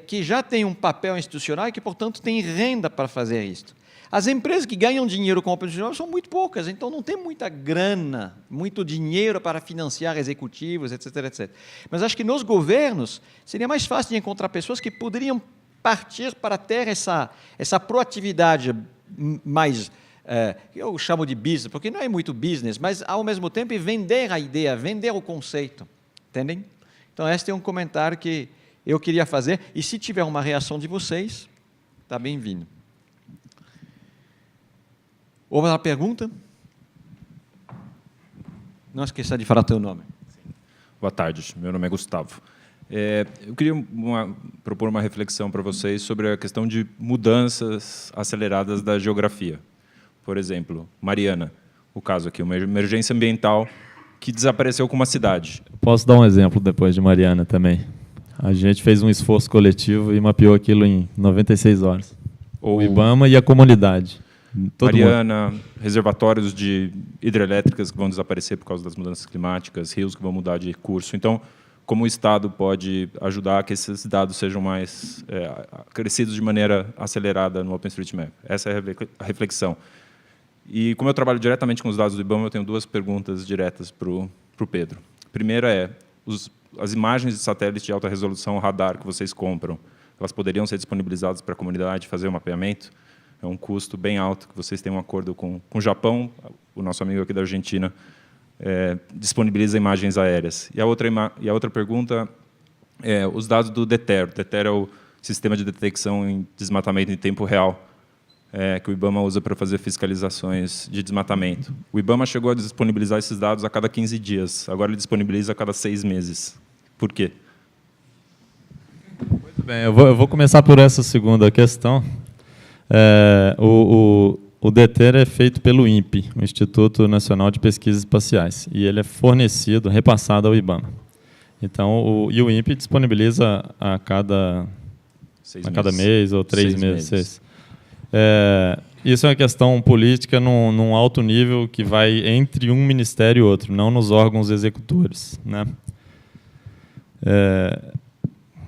que já tem um papel institucional e que, portanto, tem renda para fazer isso. As empresas que ganham dinheiro com o OpenStreetMap são muito poucas, então não tem muita grana, muito dinheiro para financiar executivos, etc, etc. Mas acho que nos governos seria mais fácil de encontrar pessoas que poderiam partir para ter essa proatividade mais, eu chamo de business, porque não é muito business, mas ao mesmo tempo vender a ideia, vender o conceito, entendem? Então este é um comentário que eu queria fazer, e se tiver uma reação de vocês, está bem-vindo. Houve uma pergunta? Não esqueça de falar teu nome. Boa tarde, meu nome é Gustavo. Eu queria propor uma reflexão para vocês sobre a questão de mudanças aceleradas da geografia. Por exemplo, Mariana, o caso aqui, uma emergência ambiental que desapareceu com uma cidade. Posso dar um exemplo depois de Mariana também. A gente fez um esforço coletivo e mapeou aquilo em 96 horas. O IBAMA e a comunidade. Mariana, reservatórios de hidrelétricas que vão desaparecer por causa das mudanças climáticas, rios que vão mudar de curso. Então, como o Estado pode ajudar a que esses dados sejam mais crescidos de maneira acelerada no OpenStreetMap? Essa é a reflexão. E como eu trabalho diretamente com os dados do IBAMA, eu tenho duas perguntas diretas para o Pedro. A primeira é, as imagens de satélite de alta resolução radar que vocês compram, elas poderiam ser disponibilizadas para a comunidade fazer o mapeamento? É um custo bem alto, que vocês têm um acordo com o Japão, o nosso amigo aqui da Argentina disponibiliza imagens aéreas. E a outra pergunta é os dados do DETER. O DETER é o sistema de detecção em desmatamento em tempo real, que o IBAMA usa para fazer fiscalizações de desmatamento. O IBAMA chegou a disponibilizar esses dados a cada 15 dias, agora ele disponibiliza a cada 6 meses. Por quê? Muito bem, eu vou começar por essa segunda questão. O DETER é feito pelo INPE, o Instituto Nacional de Pesquisas Espaciais, e ele é fornecido, repassado ao IBAMA. Então, o INPE disponibiliza a cada mês ou 3 meses. Isso é uma questão política num alto nível que vai entre um ministério e outro, não nos órgãos executores, né?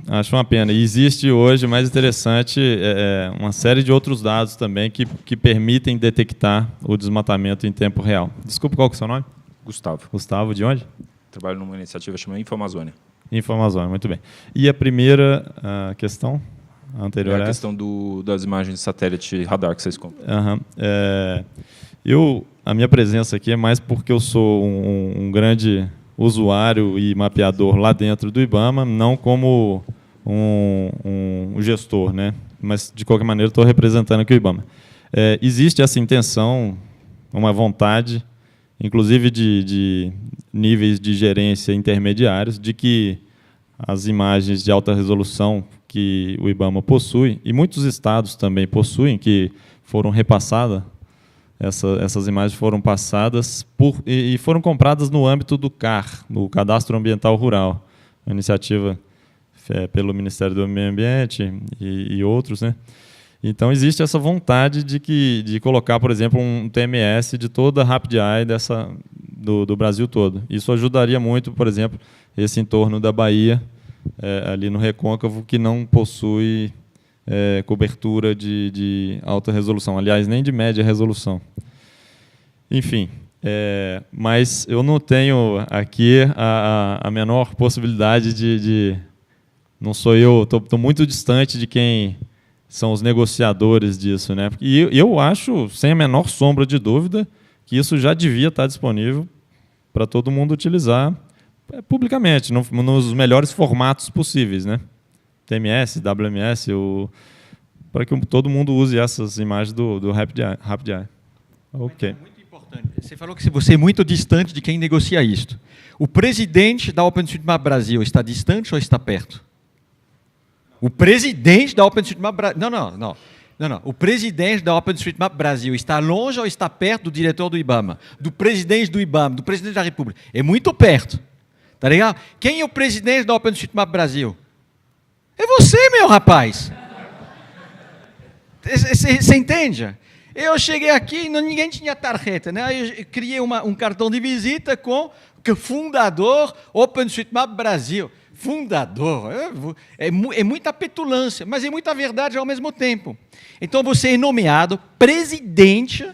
Acho uma pena. E existe hoje, mais interessante, uma série de outros dados também que permitem detectar o desmatamento em tempo real. Desculpa, qual que é o seu nome? Gustavo. Gustavo, de onde? Trabalho numa iniciativa chamada InfoAmazônia. InfoAmazônia, muito bem. E a primeira questão? A anterior a questão das imagens de satélite radar que vocês compram. A minha presença aqui é mais porque eu sou um grande usuário e mapeador lá dentro do IBAMA, não como um gestor, né? Mas, de qualquer maneira, estou representando aqui o IBAMA. Existe essa intenção uma vontade, inclusive de níveis de gerência intermediários, de que as imagens de alta resolução que o IBAMA possui, e muitos estados também possuem, que foram repassadas, essas imagens foram passadas e foram compradas no âmbito do CAR, no Cadastro Ambiental Rural, uma iniciativa pelo Ministério do Meio Ambiente e outros, né? Então, existe essa vontade de colocar, por exemplo, um TMS de toda a RapidEye do Brasil todo. Isso ajudaria muito, por exemplo, esse entorno da Bahia, ali no Recôncavo, que não possui cobertura de alta resolução. Aliás, nem de média resolução. Enfim, mas eu não tenho aqui a menor possibilidade de não sou eu, estou muito distante de quem são os negociadores disso, né? E eu acho, sem a menor sombra de dúvida, que isso já devia estar disponível para todo mundo utilizar publicamente, nos melhores formatos possíveis, né? TMS, WMS, para que todo mundo use essas imagens do RapidEye. Ok. Muito importante. Você falou que você é muito distante de quem negocia isto. O presidente da OpenStreetMap Brasil está distante ou está perto? O presidente da OpenStreetMap Brasil... Não. O presidente da OpenStreetMap Brasil está longe ou está perto do diretor do IBAMA? Do presidente do IBAMA, do presidente da República? É muito perto. Tá legal? Quem é o presidente da OpenStreetMap Brasil? É você, meu rapaz. Você entende? Eu cheguei aqui e ninguém tinha tarjeta, né? Eu criei um cartão de visita com o fundador OpenStreetMap Brasil. Fundador, é muita petulância, mas é muita verdade ao mesmo tempo. Então, você é nomeado presidente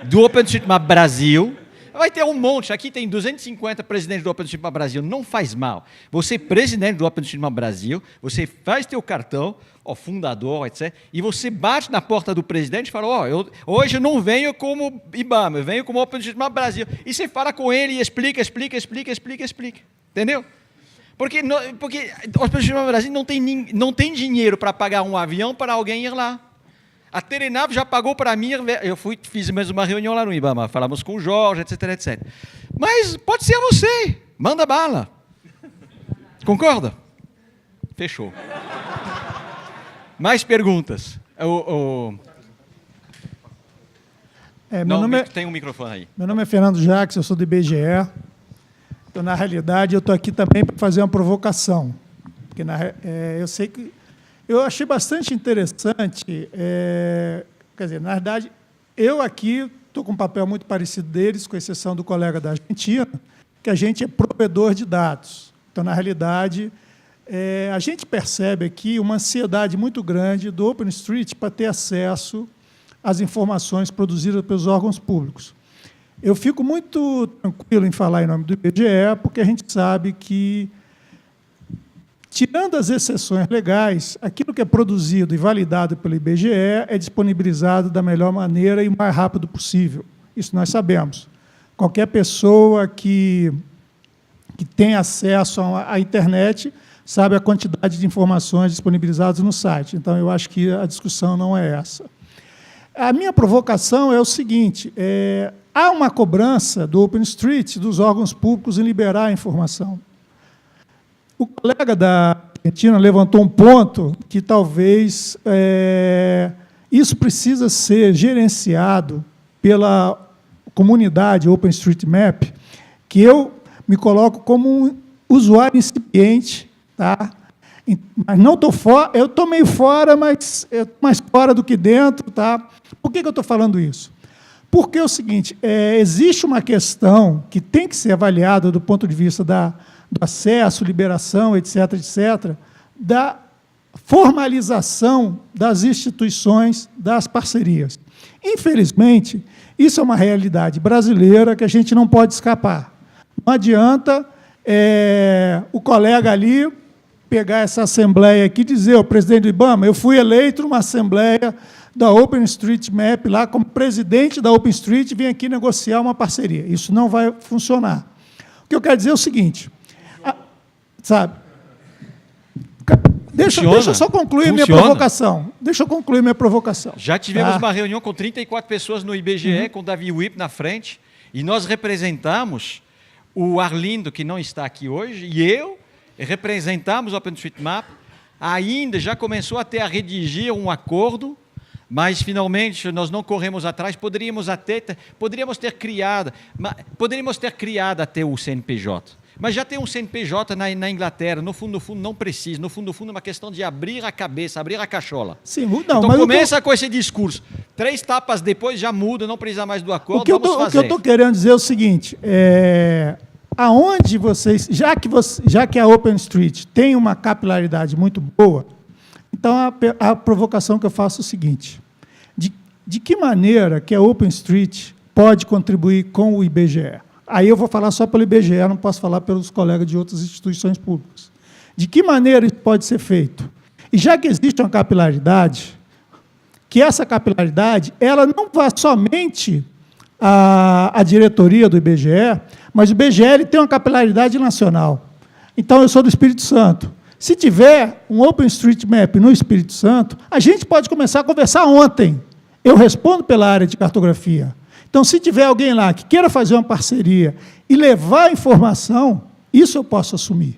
do OpenStreetMap Brasil. Vai ter um monte, aqui tem 250 presidentes do OpenStreetMap Brasil, não faz mal. Você é presidente do OpenStreetMap Brasil, você faz teu cartão, fundador, etc., e você bate na porta do presidente e fala, hoje eu não venho como IBAMA, eu venho como OpenStreetMap Brasil. E você fala com ele e explica. Entendeu? Porque o OpenStreetMap Brasil não tem dinheiro para pagar um avião para alguém ir lá. A Telenav já pagou para mim, fiz mesmo uma reunião lá no IBAMA, falamos com o Jorge, etc. Mas pode ser você, manda bala. Concorda? Fechou. Mais perguntas? Tem um microfone aí. Meu nome é Fernando Jacques, eu sou do IBGE. Então, na realidade, eu estou aqui também para fazer uma provocação. Porque eu sei que... Eu achei bastante interessante, quer dizer, na verdade, eu aqui estou com um papel muito parecido deles, com exceção do colega da Argentina, que a gente é provedor de dados. Então, na realidade, a gente percebe aqui uma ansiedade muito grande do OpenStreet para ter acesso às informações produzidas pelos órgãos públicos. Eu fico muito tranquilo em falar em nome do IBGE, porque a gente sabe que, tirando as exceções legais, aquilo que é produzido e validado pelo IBGE é disponibilizado da melhor maneira e o mais rápido possível. Isso nós sabemos. Qualquer pessoa que tem acesso à internet sabe a quantidade de informações disponibilizadas no site. Então, eu acho que a discussão não é essa. A minha provocação é o seguinte, há uma cobrança do OpenStreet, dos órgãos públicos, em liberar a informação. O colega da Argentina levantou um ponto que talvez isso precisa ser gerenciado pela comunidade OpenStreetMap, que eu me coloco como um usuário incipiente, tá? Mas não estou fora, eu estou meio fora, mas mais fora do que dentro, tá? Por que eu estou falando isso? Porque é o seguinte, existe uma questão que tem que ser avaliada do ponto de vista do acesso, liberação, etc., da formalização das instituições, das parcerias. Infelizmente, isso é uma realidade brasileira que a gente não pode escapar. Não adianta o colega ali pegar essa assembleia aqui e dizer, o presidente do IBAMA, eu fui eleito numa assembleia da OpenStreetMap, lá como presidente da OpenStreet, vim aqui negociar uma parceria. Isso não vai funcionar. O que eu quero dizer é o seguinte, sabe, Deixa eu só concluir minha provocação. Deixa eu concluir minha provocação. Já tivemos uma reunião com 34 pessoas no IBGE, com o Davi Wip na frente, e nós representamos o Arlindo, que não está aqui hoje, e eu representamos o OpenStreetMap. Ainda já começou até a redigir um acordo, mas finalmente nós não corremos atrás. Poderíamos ter criado até o CNPJ. Mas já tem um CNPJ na Inglaterra, no fundo não precisa, no fundo é uma questão de abrir a cabeça, abrir a cachola. Sim, não, então mas começa com esse discurso, 3 tapas depois já muda, não precisa mais do acordo, o que eu estou querendo dizer é o seguinte, aonde vocês, já que a OpenStreet tem uma capilaridade muito boa, então a provocação que eu faço é o seguinte, de que maneira que a OpenStreet pode contribuir com o IBGE? Aí eu vou falar só pelo IBGE, não posso falar pelos colegas de outras instituições públicas. De que maneira isso pode ser feito? E já que existe uma capilaridade, que essa capilaridade ela não vá somente à diretoria do IBGE, mas o IBGE ele tem uma capilaridade nacional. Então, eu sou do Espírito Santo. Se tiver um OpenStreetMap no Espírito Santo, a gente pode começar a conversar ontem. Eu respondo pela área de cartografia. Então, se tiver alguém lá que queira fazer uma parceria e levar a informação, isso eu posso assumir.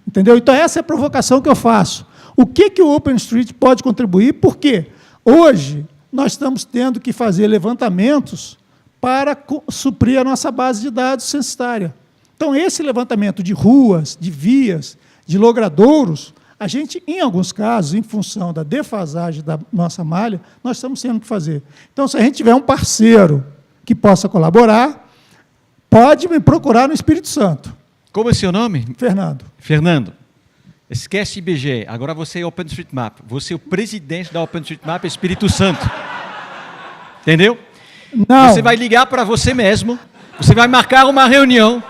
Entendeu? Então, essa é a provocação que eu faço. O que o OpenStreet pode contribuir? Porque hoje nós estamos tendo que fazer levantamentos para suprir a nossa base de dados censitária. Então, esse levantamento de ruas, de vias, de logradouros, a gente, em alguns casos, em função da defasagem da nossa malha, nós estamos tendo que fazer. Então, se a gente tiver um parceiro que possa colaborar, pode me procurar no Espírito Santo. Como é seu nome? Fernando. Fernando, esquece IBGE, agora você é OpenStreetMap. Você é o presidente da OpenStreetMap Espírito Santo. Entendeu? Não. Você vai ligar para você mesmo, você vai marcar uma reunião,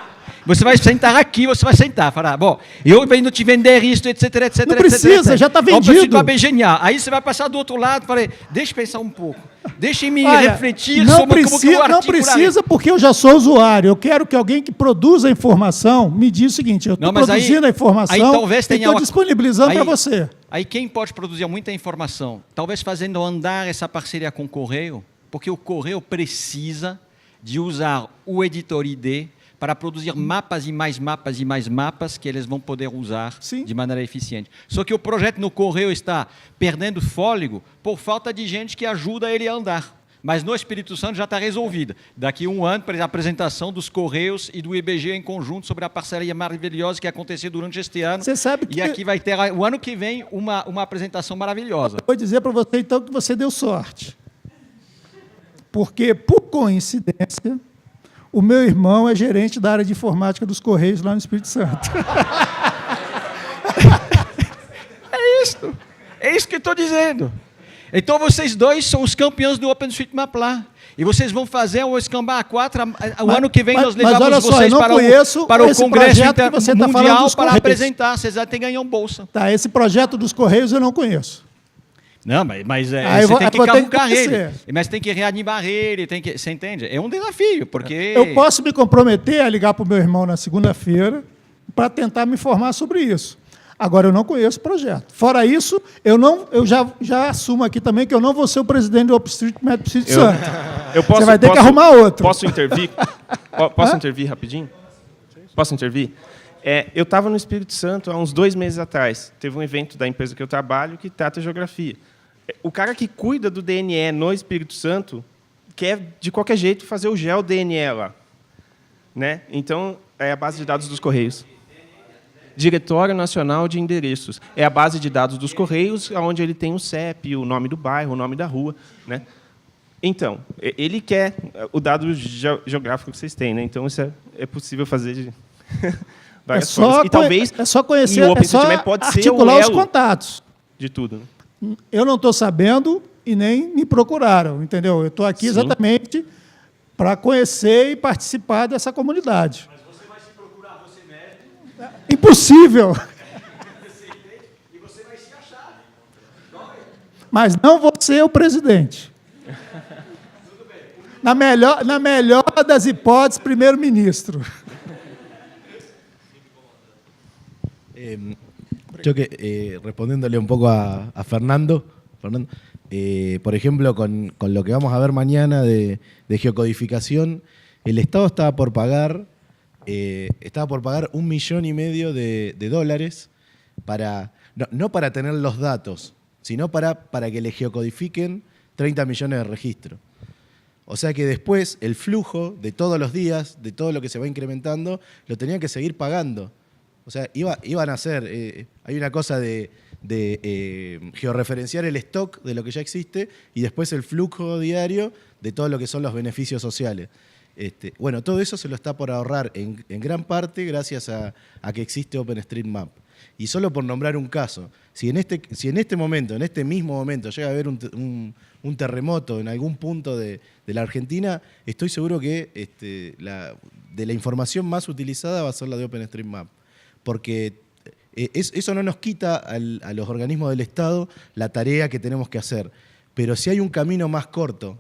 você vai sentar aqui, você vai sentar, falar, bom, eu venho te vender isso, etc, etc, não precisa, já está vendido. OpenStreetMap é genial. Aí você vai passar do outro lado e falar, deixa eu pensar um pouco. Deixem-me refletir sobre como que eu Não precisa, porque eu já sou usuário. Eu quero que alguém que produza a informação me diga o seguinte, eu estou produzindo a informação e estou disponibilizando para você. Aí quem pode produzir muita informação? Talvez fazendo andar essa parceria com o Correio, porque o Correio precisa de usar o editor ID para produzir mapas e mais mapas e mais mapas que eles vão poder usar de maneira eficiente. Só que o projeto no Correio está perdendo fôlego por falta de gente que ajuda ele a andar. Mas no Espírito Santo já está resolvido. Daqui a um ano, para a apresentação dos Correios e do IBGE em conjunto sobre a parceria maravilhosa que aconteceu durante este ano. Você sabe que... E aqui vai ter, o ano que vem, uma apresentação maravilhosa. Eu vou dizer para você, então, que você deu sorte. Porque, por coincidência, o meu irmão é gerente da área de informática dos Correios lá no Espírito Santo. É isso que eu estou dizendo. Então, vocês dois são os campeões do OpenStreetMap lá. E vocês vão fazer o Escambar A4. O ano que vem nós levamos vocês para o Congresso Mundial para apresentar. Vocês até ganham bolsa. Tá, esse projeto dos Correios eu não conheço. Não, mas você tem que cavucar ele. Mas tem que reanimar ele, você entende? É um desafio, porque... Eu posso me comprometer a ligar para o meu irmão na segunda-feira para tentar me informar sobre isso. Agora, eu não conheço o projeto. Fora isso, eu já assumo aqui também que eu não vou ser o presidente do OpenStreetMap Espírito Santo. Você vai ter que arrumar outro. Posso intervir? Posso intervir rapidinho? Posso intervir? Eu estava no Espírito Santo há uns 2 meses atrás. Teve um evento da empresa que eu trabalho que trata geografia. O cara que cuida do DNE no Espírito Santo quer, de qualquer jeito, fazer o GeoDNE lá. Né? Então, é a base de dados dos Correios. Diretório Nacional de Endereços. É a base de dados dos Correios, onde ele tem o CEP, o nome do bairro, o nome da rua. Né? Então, ele quer o dado geográfico que vocês têm. Né? Então, isso é possível fazer de várias formas. E talvez é só conhecer, o OpenStreetMap pode ser articular os contatos. De tudo. Né? Eu não estou sabendo e nem me procuraram, entendeu? Eu estou aqui exatamente para conhecer e participar dessa comunidade. Mas você vai se procurar você mesmo? Impossível. E você vai se achar. Mas não vou ser o presidente. Na melhor das hipóteses, primeiro-ministro. Yo respondiéndole un poco a Fernando, por ejemplo, con lo que vamos a ver mañana de geocodificación, el Estado estaba por pagar $1,5 millones de dólares para, no para tener los datos, sino para que le geocodifiquen 30 millones de registros. O sea que después el flujo de todos los días, de todo lo que se va incrementando, lo tenían que seguir pagando. O sea, iban a hacer, hay una cosa de georreferenciar el stock de lo que ya existe y después el flujo diario de todo lo que son los beneficios sociales. Bueno, todo eso se lo está por ahorrar en gran parte gracias a que existe OpenStreetMap. Y solo por nombrar un caso, si en este momento, en este mismo momento, llega a haber un terremoto en algún punto de la Argentina, estoy seguro que de la información más utilizada va a ser la de OpenStreetMap. Porque eso no nos quita a los organismos del Estado la tarea que tenemos que hacer. Pero si hay un camino más corto,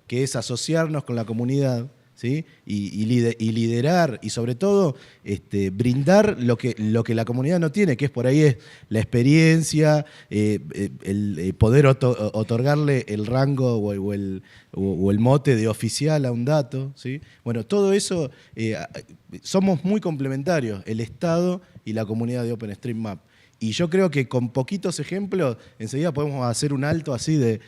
que es asociarnos con la comunidad, ¿sí? y liderar y sobre todo brindar lo que la comunidad no tiene, que es por ahí es la experiencia, el poder otorgarle el rango o el mote de oficial a un dato, ¿sí? Bueno, todo eso somos muy complementarios, el Estado y la comunidad de OpenStreetMap. Y yo creo que con poquitos ejemplos enseguida podemos hacer un alto así de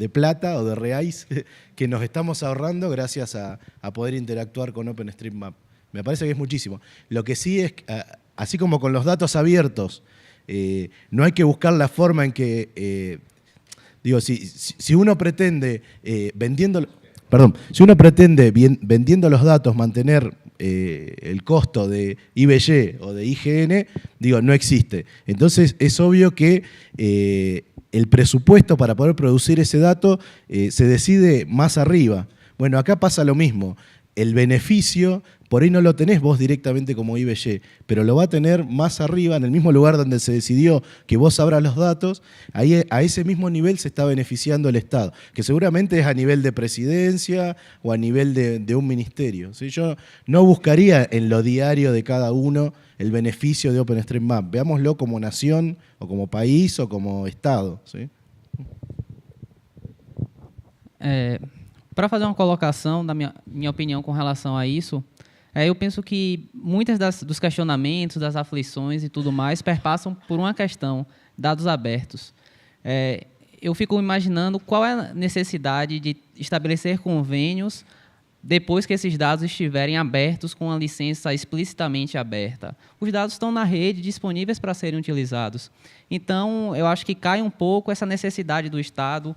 plata o de reais que nos estamos ahorrando gracias a poder interactuar con OpenStreetMap. Me parece que es muchísimo. Lo que sí es, así como con los datos abiertos, no hay que buscar la forma en que, si uno pretende vendiendo los datos mantener el costo de IBY o de IGN, no existe. Entonces es obvio que el presupuesto para poder producir ese dato se decide más arriba. Bueno, acá pasa lo mismo. El beneficio, por ahí no lo tenés vos directamente como IBY, pero lo va a tener más arriba, en el mismo lugar donde se decidió que vos abras los datos, ahí a ese mismo nivel se está beneficiando el Estado, que seguramente es a nivel de presidencia o a nivel de un ministerio, ¿sí? Yo no buscaría en lo diario de cada uno el beneficio de OpenStreetMap, veámoslo como nación o como país o como Estado, ¿sí? Para fazer uma colocação da minha opinião com relação a isso, eu penso que muitas dos questionamentos, das aflições e tudo mais perpassam por uma questão, dados abertos. Eu fico imaginando qual é a necessidade de estabelecer convênios depois que esses dados estiverem abertos com a licença explicitamente aberta. Os dados estão na rede, disponíveis para serem utilizados. Então, eu acho que cai um pouco essa necessidade do Estado,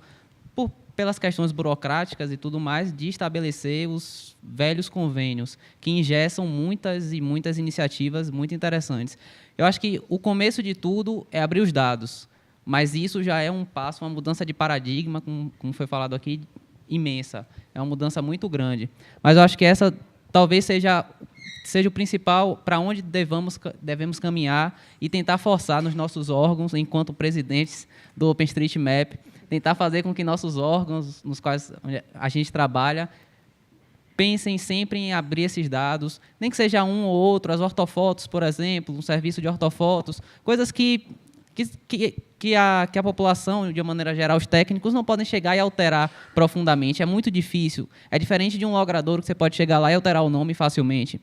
pelas questões burocráticas e tudo mais, de estabelecer os velhos convênios, que engessam muitas e muitas iniciativas muito interessantes. Eu acho que o começo de tudo é abrir os dados, mas isso já é um passo, uma mudança de paradigma, como foi falado aqui, imensa. É uma mudança muito grande. Mas eu acho que essa talvez seja o principal para onde devemos caminhar e tentar forçar nos nossos órgãos, enquanto presidentes do OpenStreetMap, tentar fazer com que nossos órgãos, nos quais a gente trabalha, pensem sempre em abrir esses dados, nem que seja um ou outro, as ortofotos, por exemplo, um serviço de ortofotos, coisas que a população, de uma maneira geral, os técnicos, não podem chegar e alterar profundamente. É muito difícil. É diferente de um logradouro que você pode chegar lá e alterar o nome facilmente.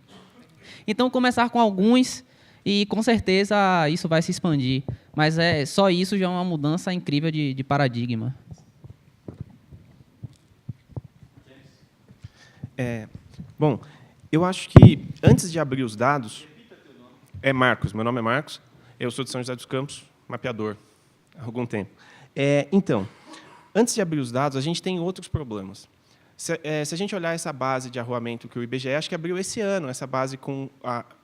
Então, começar com alguns e, com certeza, isso vai se expandir. Mas só isso já é uma mudança incrível de paradigma. Bom, eu acho que, antes de abrir os dados... É Marcos, meu nome é Marcos, eu sou de São José dos Campos, mapeador, há algum tempo. Então, antes de abrir os dados, a gente tem outros problemas. Se a gente olhar essa base de arruamento que o IBGE, acho que abriu esse ano, essa base com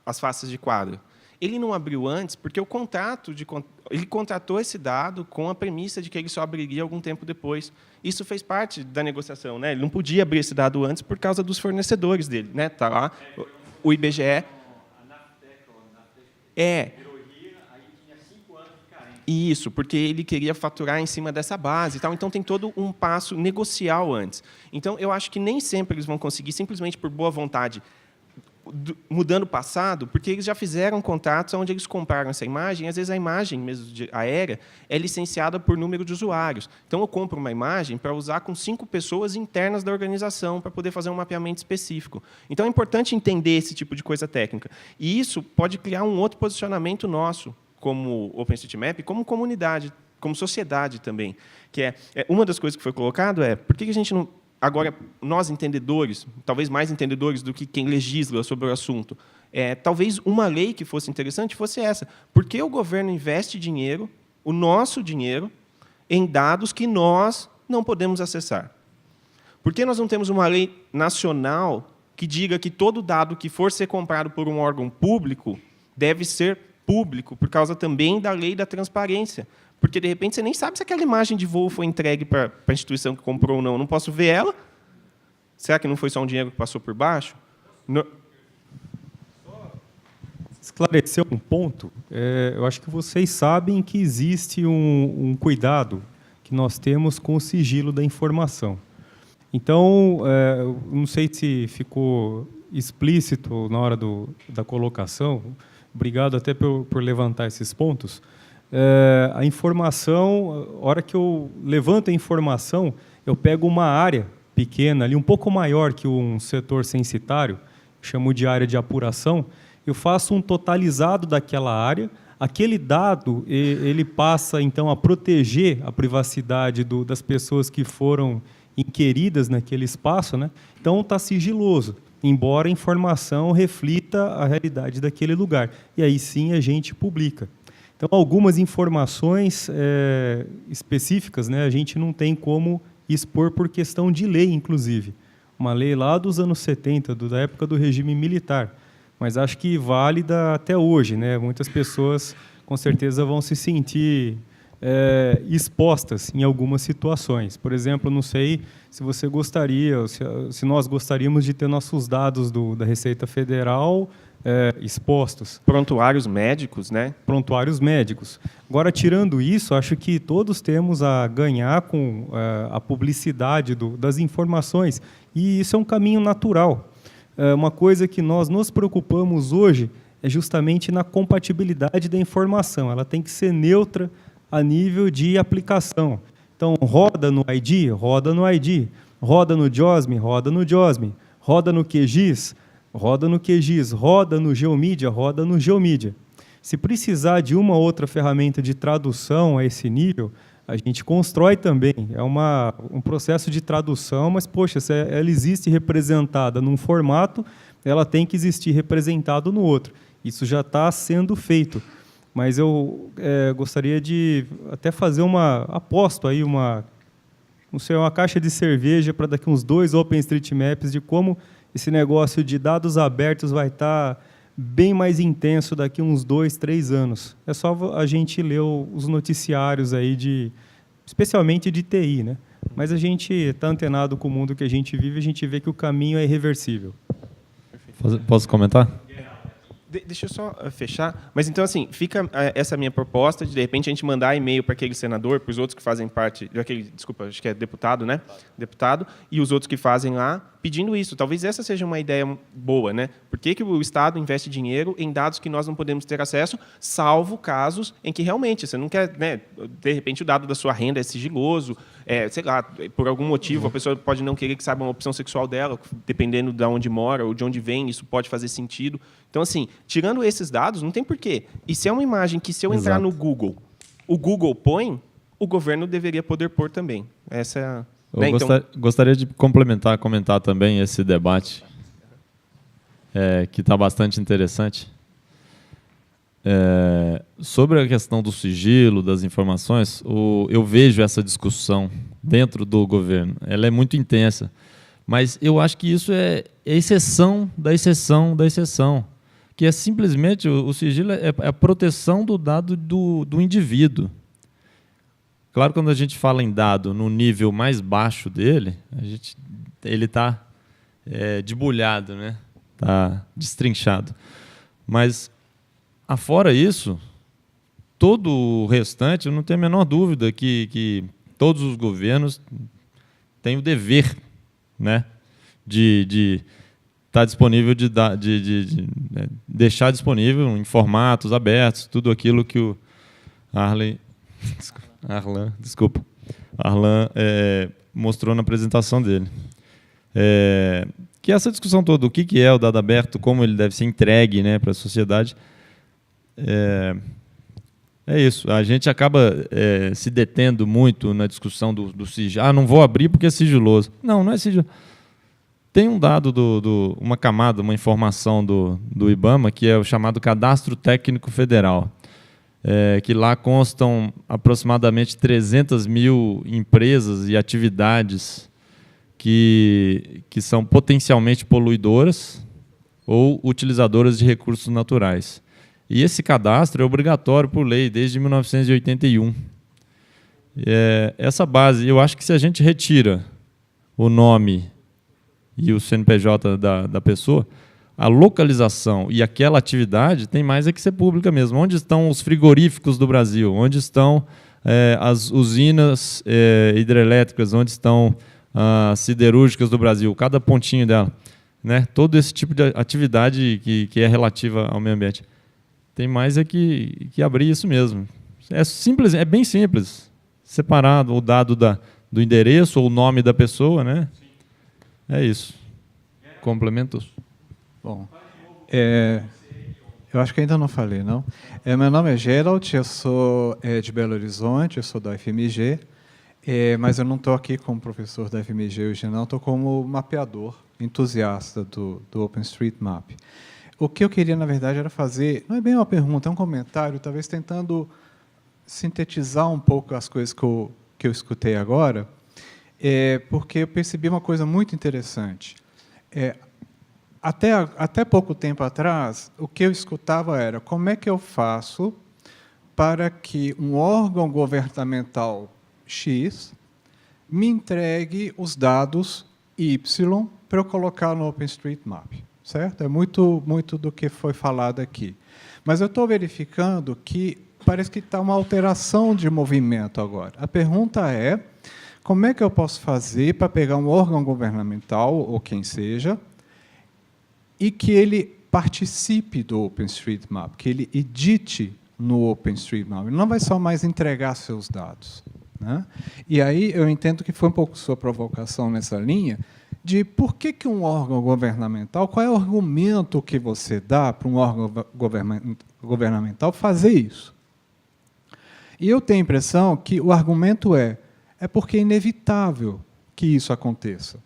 as faces de quadro. Ele não abriu antes porque ele contratou esse dado com a premissa de que ele só abriria algum tempo depois. Isso fez parte da negociação, né? Ele não podia abrir esse dado antes por causa dos fornecedores dele, né? Tá lá o IBGE. Isso, porque ele queria faturar em cima dessa base e tal. Então tem todo um passo negocial antes. Então eu acho que nem sempre eles vão conseguir simplesmente por boa vontade mudando o passado, porque eles já fizeram contratos onde eles compraram essa imagem, e às vezes a imagem mesmo aérea é licenciada por número de usuários. Então, eu compro uma imagem para usar com 5 pessoas internas da organização, para poder fazer um mapeamento específico. Então, é importante entender esse tipo de coisa técnica. E isso pode criar um outro posicionamento nosso, como OpenStreetMap, como comunidade, como sociedade também. Que uma das coisas que foi colocado por que a gente não... Agora, nós entendedores, talvez mais entendedores do que quem legisla sobre o assunto, talvez uma lei que fosse interessante fosse essa. Por que o governo investe dinheiro, o nosso dinheiro, em dados que nós não podemos acessar? Por que nós não temos uma lei nacional que diga que todo dado que for ser comprado por um órgão público deve ser público, por causa também da lei da transparência? Porque, de repente, você nem sabe se aquela imagem de voo foi entregue para a instituição que comprou ou não. Eu não posso ver ela? Será que não foi só um dinheiro que passou por baixo? Esclarecer um ponto, eu acho que vocês sabem que existe um cuidado que nós temos com o sigilo da informação. Então, não sei se ficou explícito na hora da colocação, obrigado até por levantar esses pontos. A informação, a hora que eu levanto a informação, eu pego uma área pequena, ali, um pouco maior que um setor censitário, chamo de área de apuração, eu faço um totalizado daquela área, aquele dado ele passa, então, a proteger a privacidade das pessoas que foram inquiridas naquele espaço, né? Então, está sigiloso, embora a informação reflita a realidade daquele lugar. E aí sim a gente publica. Então, algumas informações específicas, né, a gente não tem como expor por questão de lei, inclusive. Uma lei lá dos anos 70, da época do regime militar, mas acho que válida até hoje, né? Muitas pessoas, com certeza, vão se sentir expostas em algumas situações. Por exemplo, não sei se você gostaria, se nós gostaríamos de ter nossos dados da Receita Federal expostos. Prontuários médicos, né? Prontuários médicos. Agora, tirando isso, acho que todos temos a ganhar com a publicidade das informações, e isso é um caminho natural. Uma coisa que nós nos preocupamos hoje é justamente na compatibilidade da informação. Ela tem que ser neutra a nível de aplicação. Então, roda no ID, roda no ID. Roda no JOSM, roda no JOSM. Roda no QGIS, roda no QGIS. Roda no GeoMedia, roda no GeoMedia. Se precisar de uma outra ferramenta de tradução a esse nível, a gente constrói também. É um processo de tradução, mas, poxa, se ela existe representada num formato, ela tem que existir representada no outro. Isso já está sendo feito. Mas eu gostaria de até fazer aposto aí uma caixa de cerveja para daqui uns 2 OpenStreetMaps de como esse negócio de dados abertos vai estar bem mais intenso daqui uns 2, 3 anos. É só a gente ler os noticiários aí especialmente de TI, né? Mas a gente está antenado com o mundo que a gente vive, a gente vê que o caminho é irreversível. Posso comentar? Deixa eu só fechar. Mas, então, assim, fica essa minha proposta de repente, a gente mandar e-mail para aquele senador, para os outros que fazem parte... Desculpa, acho que é deputado, né? Deputado, e os outros que fazem lá, pedindo isso. Talvez essa seja uma ideia boa, né? Por que o Estado investe dinheiro em dados que nós não podemos ter acesso, salvo casos em que realmente você não quer... né? De repente, o dado da sua renda é sigiloso, sei lá, por algum motivo, a pessoa pode não querer que saiba a opção sexual dela, dependendo de onde mora ou de onde vem, isso pode fazer sentido. Então, assim, tirando esses dados, não tem porquê. E se é uma imagem que, se eu entrar no Google, o Google põe, o governo deveria poder pôr também. Essa é a... Gostaria de comentar também esse debate, que está bastante interessante. Sobre a questão do sigilo, das informações, eu vejo essa discussão dentro do governo. Ela é muito intensa, mas eu acho que isso é exceção da exceção da exceção, que é simplesmente o sigilo é a proteção do dado do indivíduo. Claro, quando a gente fala em dado no nível mais baixo dele, ele está debulhado, né? Está destrinchado. Mas, afora isso, todo o restante, eu não tenho a menor dúvida que todos os governos têm o dever, né, de está disponível deixar disponível em formatos abertos, tudo aquilo que o Arlan mostrou na apresentação dele. Que essa discussão toda, o que é o dado aberto, como ele deve ser entregue, né, para a sociedade, é isso. A gente acaba se detendo muito na discussão do sigilo. Não vou abrir porque é sigiloso. Não é sigiloso. Tem um dado, uma camada, uma informação do IBAMA, que é o chamado Cadastro Técnico Federal, que lá constam aproximadamente 300 mil empresas e atividades que são potencialmente poluidoras ou utilizadoras de recursos naturais. E esse cadastro é obrigatório por lei desde 1981. Essa base, eu acho que se a gente retira o nome e o CNPJ da pessoa, a localização e aquela atividade tem mais que ser pública mesmo. Onde estão os frigoríficos do Brasil? Onde estão as usinas hidrelétricas? Onde estão as siderúrgicas do Brasil? Cada pontinho dela. Né? Todo esse tipo de atividade que é relativa ao meio ambiente. Tem mais que abrir isso mesmo. É simples, é bem simples. Separado o dado do endereço ou o nome da pessoa, né? É isso. Complementos? Bom, eu acho que ainda não falei, não. Meu nome é Gerald, eu sou de Belo Horizonte, eu sou da UFMG, mas eu não estou aqui como professor da UFMG hoje, não. Estou como mapeador, entusiasta do OpenStreetMap. O que eu queria, na verdade, era fazer, não é bem uma pergunta, é um comentário, talvez tentando sintetizar um pouco as coisas que eu escutei agora, porque eu percebi uma coisa muito interessante. Até pouco tempo atrás, o que eu escutava era como é que eu faço para que um órgão governamental X me entregue os dados Y para eu colocar no OpenStreetMap. Certo? É muito do que foi falado aqui. Mas eu estou verificando que parece que está uma alteração de movimento agora. A pergunta é, como é que eu posso fazer para pegar um órgão governamental, ou quem seja, e que ele participe do OpenStreetMap, que ele edite no OpenStreetMap. Ele não vai só mais entregar seus dados. Né? E aí eu entendo que foi um pouco sua provocação nessa linha, de por que um órgão governamental, qual é o argumento que você dá para um órgão governamental fazer isso? E eu tenho a impressão que o argumento é porque é inevitável que isso aconteça.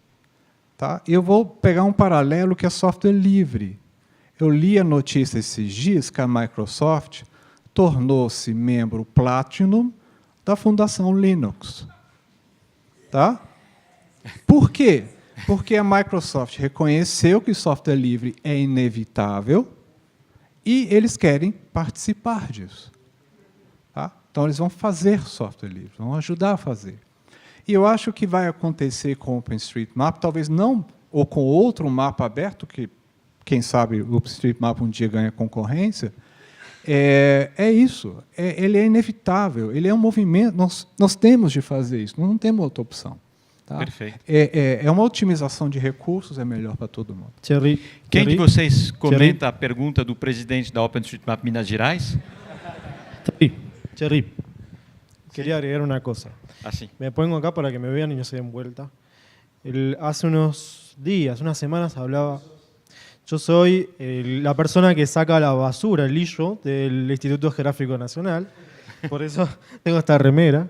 Tá? Eu vou pegar um paralelo que é software livre. Eu li a notícia esses dias que a Microsoft tornou-se membro Platinum da Fundação Linux. Tá? Por quê? Porque a Microsoft reconheceu que o software livre é inevitável e eles querem participar disso. Tá? Então, eles vão fazer software livre, vão ajudar a fazer. E eu acho que vai acontecer com o OpenStreetMap, talvez não, ou com outro mapa aberto, que, quem sabe, o OpenStreetMap um dia ganha concorrência, isso. Ele é inevitável, ele é um movimento, nós temos de fazer isso, nós não temos outra opção. Tá? Perfeito. É uma otimização de recursos, é melhor para todo mundo. Quem de vocês comenta a pergunta do presidente da OpenStreetMap Minas Gerais? Cherry, quería agregar una cosa. Así. Me pongo acá para que me vean y no se den vuelta. Hace unos días, unas semanas, hablaba... Yo soy la persona que saca la basura, el lillo, del Instituto Geográfico Nacional. Por eso tengo esta remera.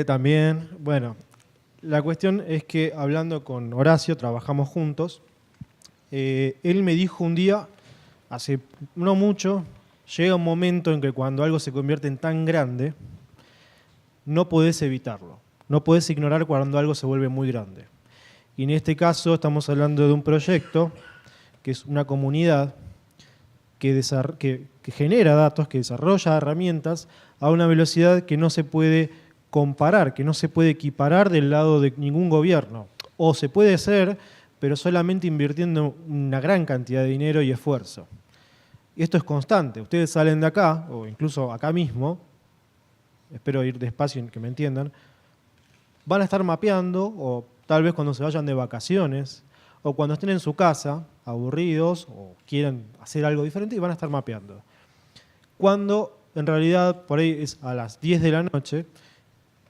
También, bueno... La cuestión es que, hablando con Horacio, trabajamos juntos, él me dijo un día, hace no mucho, llega un momento en que cuando algo se convierte en tan grande, no podés evitarlo. No podés ignorar cuando algo se vuelve muy grande. Y en este caso estamos hablando de un proyecto que es una comunidad que genera datos, que desarrolla herramientas a una velocidad que no se puede comparar, que no se puede equiparar del lado de ningún gobierno. O se puede hacer, pero solamente invirtiendo una gran cantidad de dinero y esfuerzo. Y esto es constante. Ustedes salen de acá, o incluso acá mismo, espero ir despacio y que me entiendan, van a estar mapeando, o tal vez cuando se vayan de vacaciones, o cuando estén en su casa, aburridos, o quieran hacer algo diferente y van a estar mapeando. Cuando en realidad por ahí es a las 10 de la noche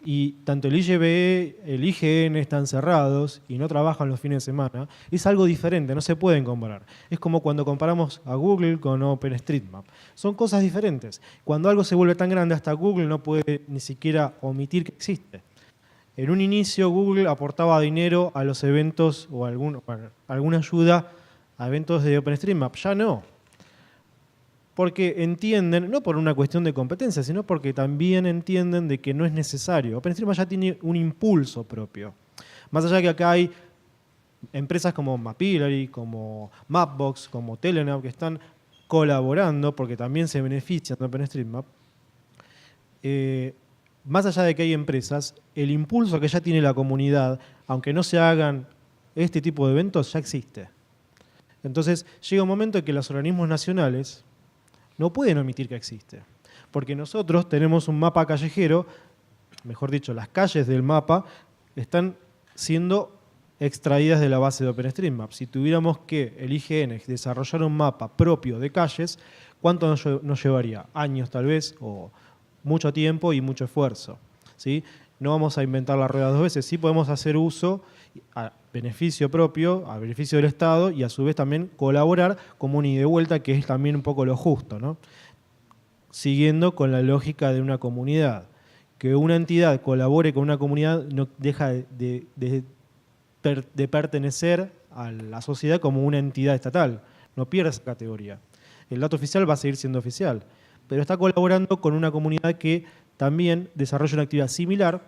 y tanto el IGB, el IGN están cerrados y no trabajan los fines de semana, es algo diferente, no se pueden comparar. Es como cuando comparamos a Google con OpenStreetMap. Son cosas diferentes. Cuando algo se vuelve tan grande, hasta Google no puede ni siquiera omitir que existe. En un inicio Google aportaba dinero a los eventos o alguna ayuda a eventos de OpenStreetMap. Ya no. Porque entienden, no por una cuestión de competencia, sino porque también entienden de que no es necesario. OpenStreetMap ya tiene un impulso propio. Más allá de que acá hay empresas como Mapillary, como Mapbox, como Telenav, que están colaborando porque también se benefician de OpenStreetMap. Más allá de que hay empresas, el impulso que ya tiene la comunidad, aunque no se hagan este tipo de eventos, ya existe. Entonces, llega un momento en que los organismos nacionales no pueden omitir que existe. Porque nosotros tenemos un mapa callejero, mejor dicho, las calles del mapa están siendo extraídas de la base de OpenStreetMap. Si tuviéramos que el IGN desarrollar un mapa propio de calles, ¿cuánto nos llevaría? Años tal vez, o mucho tiempo y mucho esfuerzo, ¿sí? No vamos a inventar la rueda dos veces, sí podemos hacer uso a beneficio propio, a beneficio del Estado y a su vez también colaborar como un ida y de vuelta, que es también un poco lo justo, ¿no? Siguiendo con la lógica de una comunidad. Que una entidad colabore con una comunidad no deja de pertenecer a la sociedad como una entidad estatal, no pierde esa categoría. El dato oficial va a seguir siendo oficial, pero está colaborando con una comunidad que también desarrolla una actividad similar,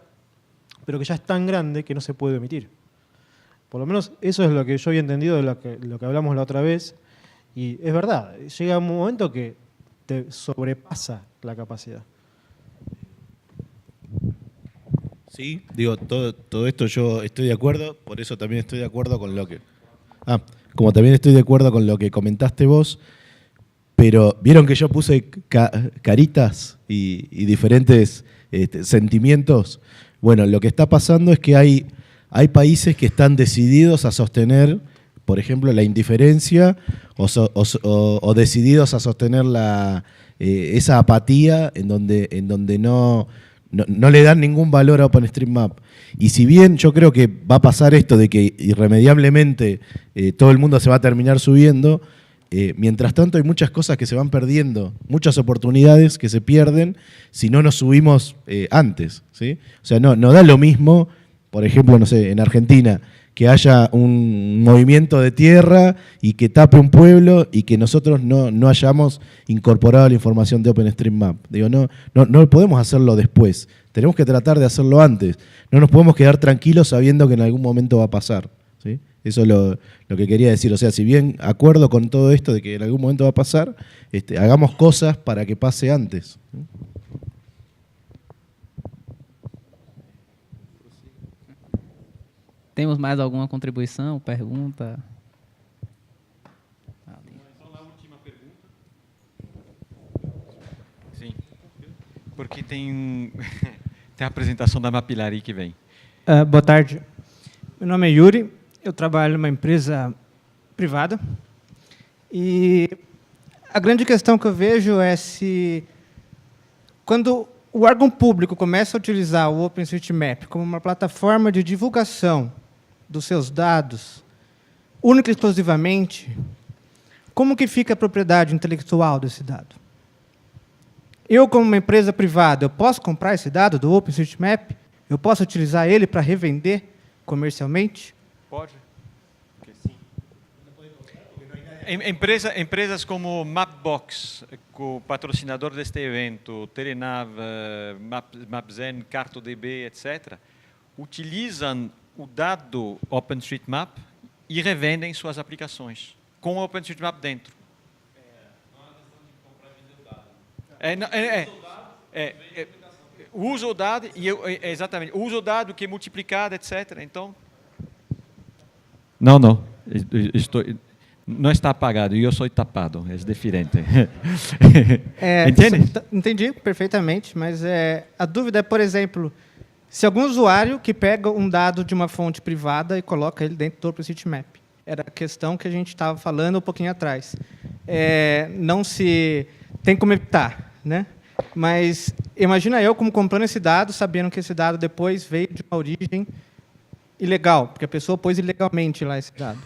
pero que ya es tan grande que no se puede omitir. Por lo menos eso es lo que yo había entendido de lo que hablamos la otra vez, y es verdad, llega un momento que te sobrepasa la capacidad. Sí, digo, todo esto yo estoy de acuerdo, por eso también estoy de acuerdo con lo que... como también estoy de acuerdo con lo que comentaste vos, pero vieron que yo puse caritas y diferentes sentimientos. Bueno, lo que está pasando es que hay países que están decididos a sostener, por ejemplo, la indiferencia o decididos a sostener esa apatía en donde no le dan ningún valor a OpenStreetMap. Y si bien yo creo que va a pasar esto de que irremediablemente todo el mundo se va a terminar subiendo, mientras tanto hay muchas cosas que se van perdiendo, muchas oportunidades que se pierden si no nos subimos antes, ¿sí? O sea, no da lo mismo, por ejemplo, no sé, en Argentina, que haya un movimiento de tierra y que tape un pueblo y que nosotros no hayamos incorporado la información de OpenStreetMap. Digo, no podemos hacerlo después, tenemos que tratar de hacerlo antes. No nos podemos quedar tranquilos sabiendo que en algún momento va a pasar, ¿sí? Eso es lo que quería decir. O sea, si bien acuerdo con todo esto de que en algún momento va a pasar, hagamos cosas para que pase antes. Temos mais alguma contribuição, pergunta? Sim, porque tem a apresentação da Mapillary que vem. Boa tarde. Meu nome é Yuri, eu trabalho numa empresa privada e a grande questão que eu vejo é se, quando o órgão público começa a utilizar o OpenStreetMap como uma plataforma de divulgação dos seus dados, única e exclusivamente, como que fica a propriedade intelectual desse dado? Eu, como uma empresa privada, eu posso comprar esse dado do OpenStreetMap? Eu posso utilizar ele para revender comercialmente? Pode. Empresas como Mapbox, patrocinador deste evento, Telenav, Mapzen, CartoDB, etc., utilizam o dado OpenStreetMap e revendem suas aplicações com o OpenStreetMap dentro. Usa o dado e exatamente usa o dado que é multiplicado, etc. Então, não não está apagado e eu sou tapado, é diferente. Entende? Entendi perfeitamente, mas a dúvida é, por exemplo, se algum usuário que pega um dado de uma fonte privada e coloca ele dentro do OpenStreetMap, Era a questão que a gente estava falando um pouquinho atrás. Não se tem como evitar, né? Mas imagina eu como comprando esse dado, sabendo que esse dado depois veio de uma origem ilegal, porque a pessoa pôs ilegalmente lá esse dado.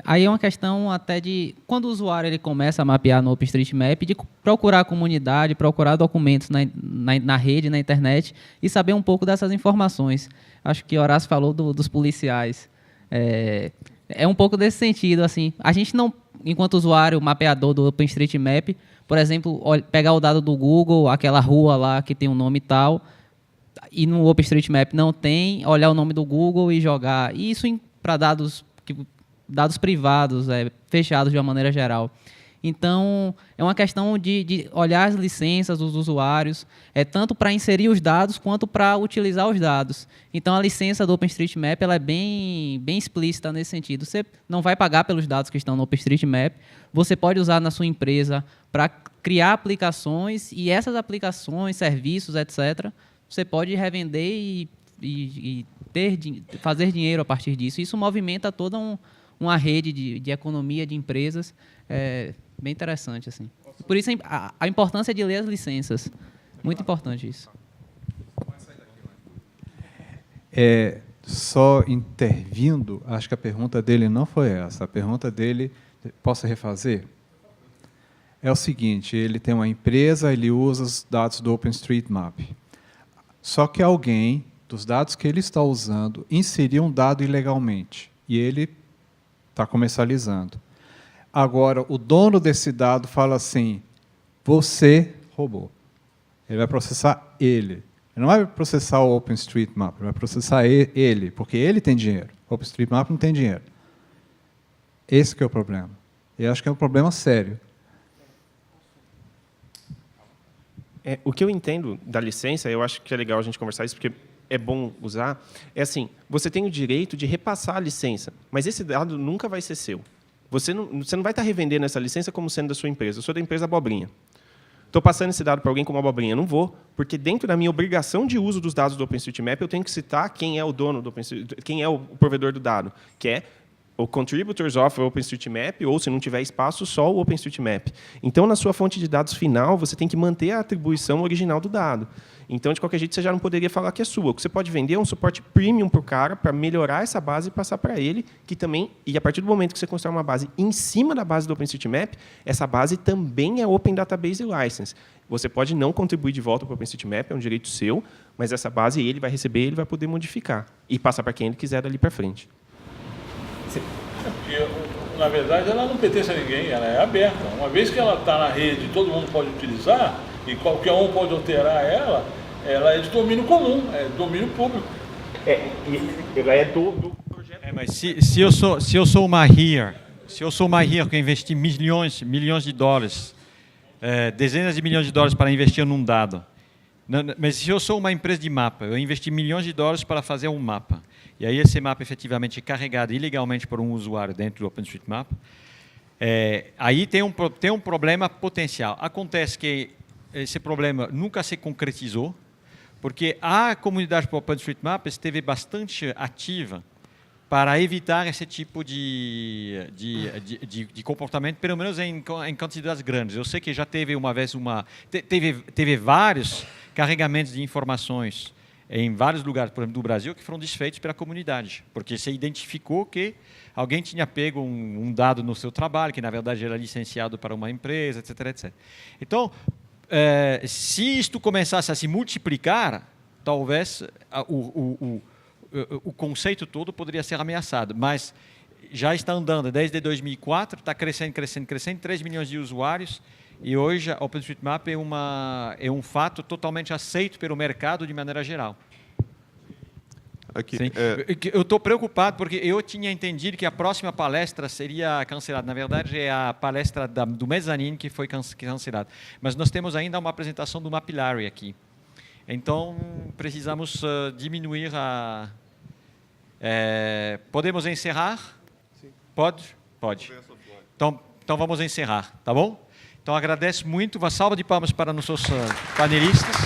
Aí é uma questão até de, quando o usuário ele começa a mapear no OpenStreetMap, de procurar a comunidade, procurar documentos na rede, na internet, e saber um pouco dessas informações. Acho que Horácio falou dos policiais. É um pouco desse sentido. Assim, a gente não, enquanto usuário, mapeador do OpenStreetMap, por exemplo, pegar o dado do Google, aquela rua lá que tem um nome tal, e no OpenStreetMap não tem, olhar o nome do Google e jogar. E isso para dados privados, fechados de uma maneira geral. Então, é uma questão de olhar as licenças dos usuários, tanto para inserir os dados quanto para utilizar os dados. Então, a licença do OpenStreetMap ela é bem explícita nesse sentido. Você não vai pagar pelos dados que estão no OpenStreetMap, você pode usar na sua empresa para criar aplicações, e essas aplicações, serviços, etc., você pode revender e fazer dinheiro a partir disso. Isso movimenta toda uma rede de economia de empresas, bem interessante. Assim. Por isso a importância de ler as licenças. Muito importante isso. Só intervindo, acho que a pergunta dele não foi essa. A pergunta dele, posso refazer? É o seguinte, ele tem uma empresa, ele usa os dados do OpenStreetMap. Só que alguém, dos dados que ele está usando, inseriu um dado ilegalmente. E ele está comercializando. Agora, o dono desse dado fala assim, você roubou. Ele vai processar ele. Ele não vai processar o OpenStreetMap, ele vai processar ele, porque ele tem dinheiro. O OpenStreetMap não tem dinheiro. Esse que é o problema. E acho que é um problema sério. O que eu entendo da licença, eu acho que é legal a gente conversar isso, porque é bom usar, é assim, você tem o direito de repassar a licença, mas esse dado nunca vai ser seu. Você não vai estar revendendo essa licença como sendo da sua empresa. Eu sou da empresa Abobrinha. Estou passando esse dado para alguém como Abobrinha. Não vou, porque dentro da minha obrigação de uso dos dados do OpenStreetMap, eu tenho que citar quem é o dono do OpenStreetMap, quem é o provedor do dado, que é o Contributors of OpenStreetMap, ou, se não tiver espaço, só o OpenStreetMap. Então, na sua fonte de dados final, você tem que manter a atribuição original do dado. Então, de qualquer jeito, você já não poderia falar que é sua. O que você pode vender é um suporte premium para o cara, para melhorar essa base e passar para ele, que também, e a partir do momento que você constrói uma base em cima da base do OpenStreetMap, essa base também é Open Database License. Você pode não contribuir de volta para o OpenStreetMap, é um direito seu, mas essa base ele vai receber, ele vai poder modificar e passar para quem ele quiser dali para frente. Porque, na verdade, ela não pertence a ninguém, ela é aberta. Uma vez que ela está na rede, todo mundo pode utilizar, e qualquer um pode alterar ela é de domínio comum, é domínio público. Ela é do projeto. Mas se eu sou uma RIA, que eu investi milhões de dólares, dezenas de milhões de dólares para investir num dado, mas se eu sou uma empresa de mapa, eu investi milhões de dólares para fazer um mapa, e aí esse mapa efetivamente é carregado ilegalmente por um usuário dentro do OpenStreetMap, aí tem um problema potencial. Acontece que esse problema nunca se concretizou, porque a comunidade do OpenStreetMap esteve bastante ativa para evitar esse tipo de comportamento, pelo menos em quantidades grandes. Eu sei que já teve uma vez teve vários carregamentos de informações em vários lugares, por exemplo, do Brasil, que foram desfeitos pela comunidade, porque se identificou que alguém tinha pego um dado no seu trabalho, que na verdade era licenciado para uma empresa, etc., etc. Então, se isto começasse a se multiplicar, talvez o conceito todo poderia ser ameaçado, mas já está andando desde 2004, está crescendo, 3 milhões de usuários, e hoje a OpenStreetMap é um fato totalmente aceito pelo mercado de maneira geral. Aqui, eu estou preocupado porque eu tinha entendido que a próxima palestra seria cancelada. Na verdade, é a palestra do Mezzanine que foi cancelada. Mas nós temos ainda uma apresentação do Mapillary aqui. Então, precisamos diminuir a... podemos encerrar? Sim. Pode? Pode. Então vamos encerrar, tá bom? Então, agradeço muito. Uma salva de palmas para nossos panelistas.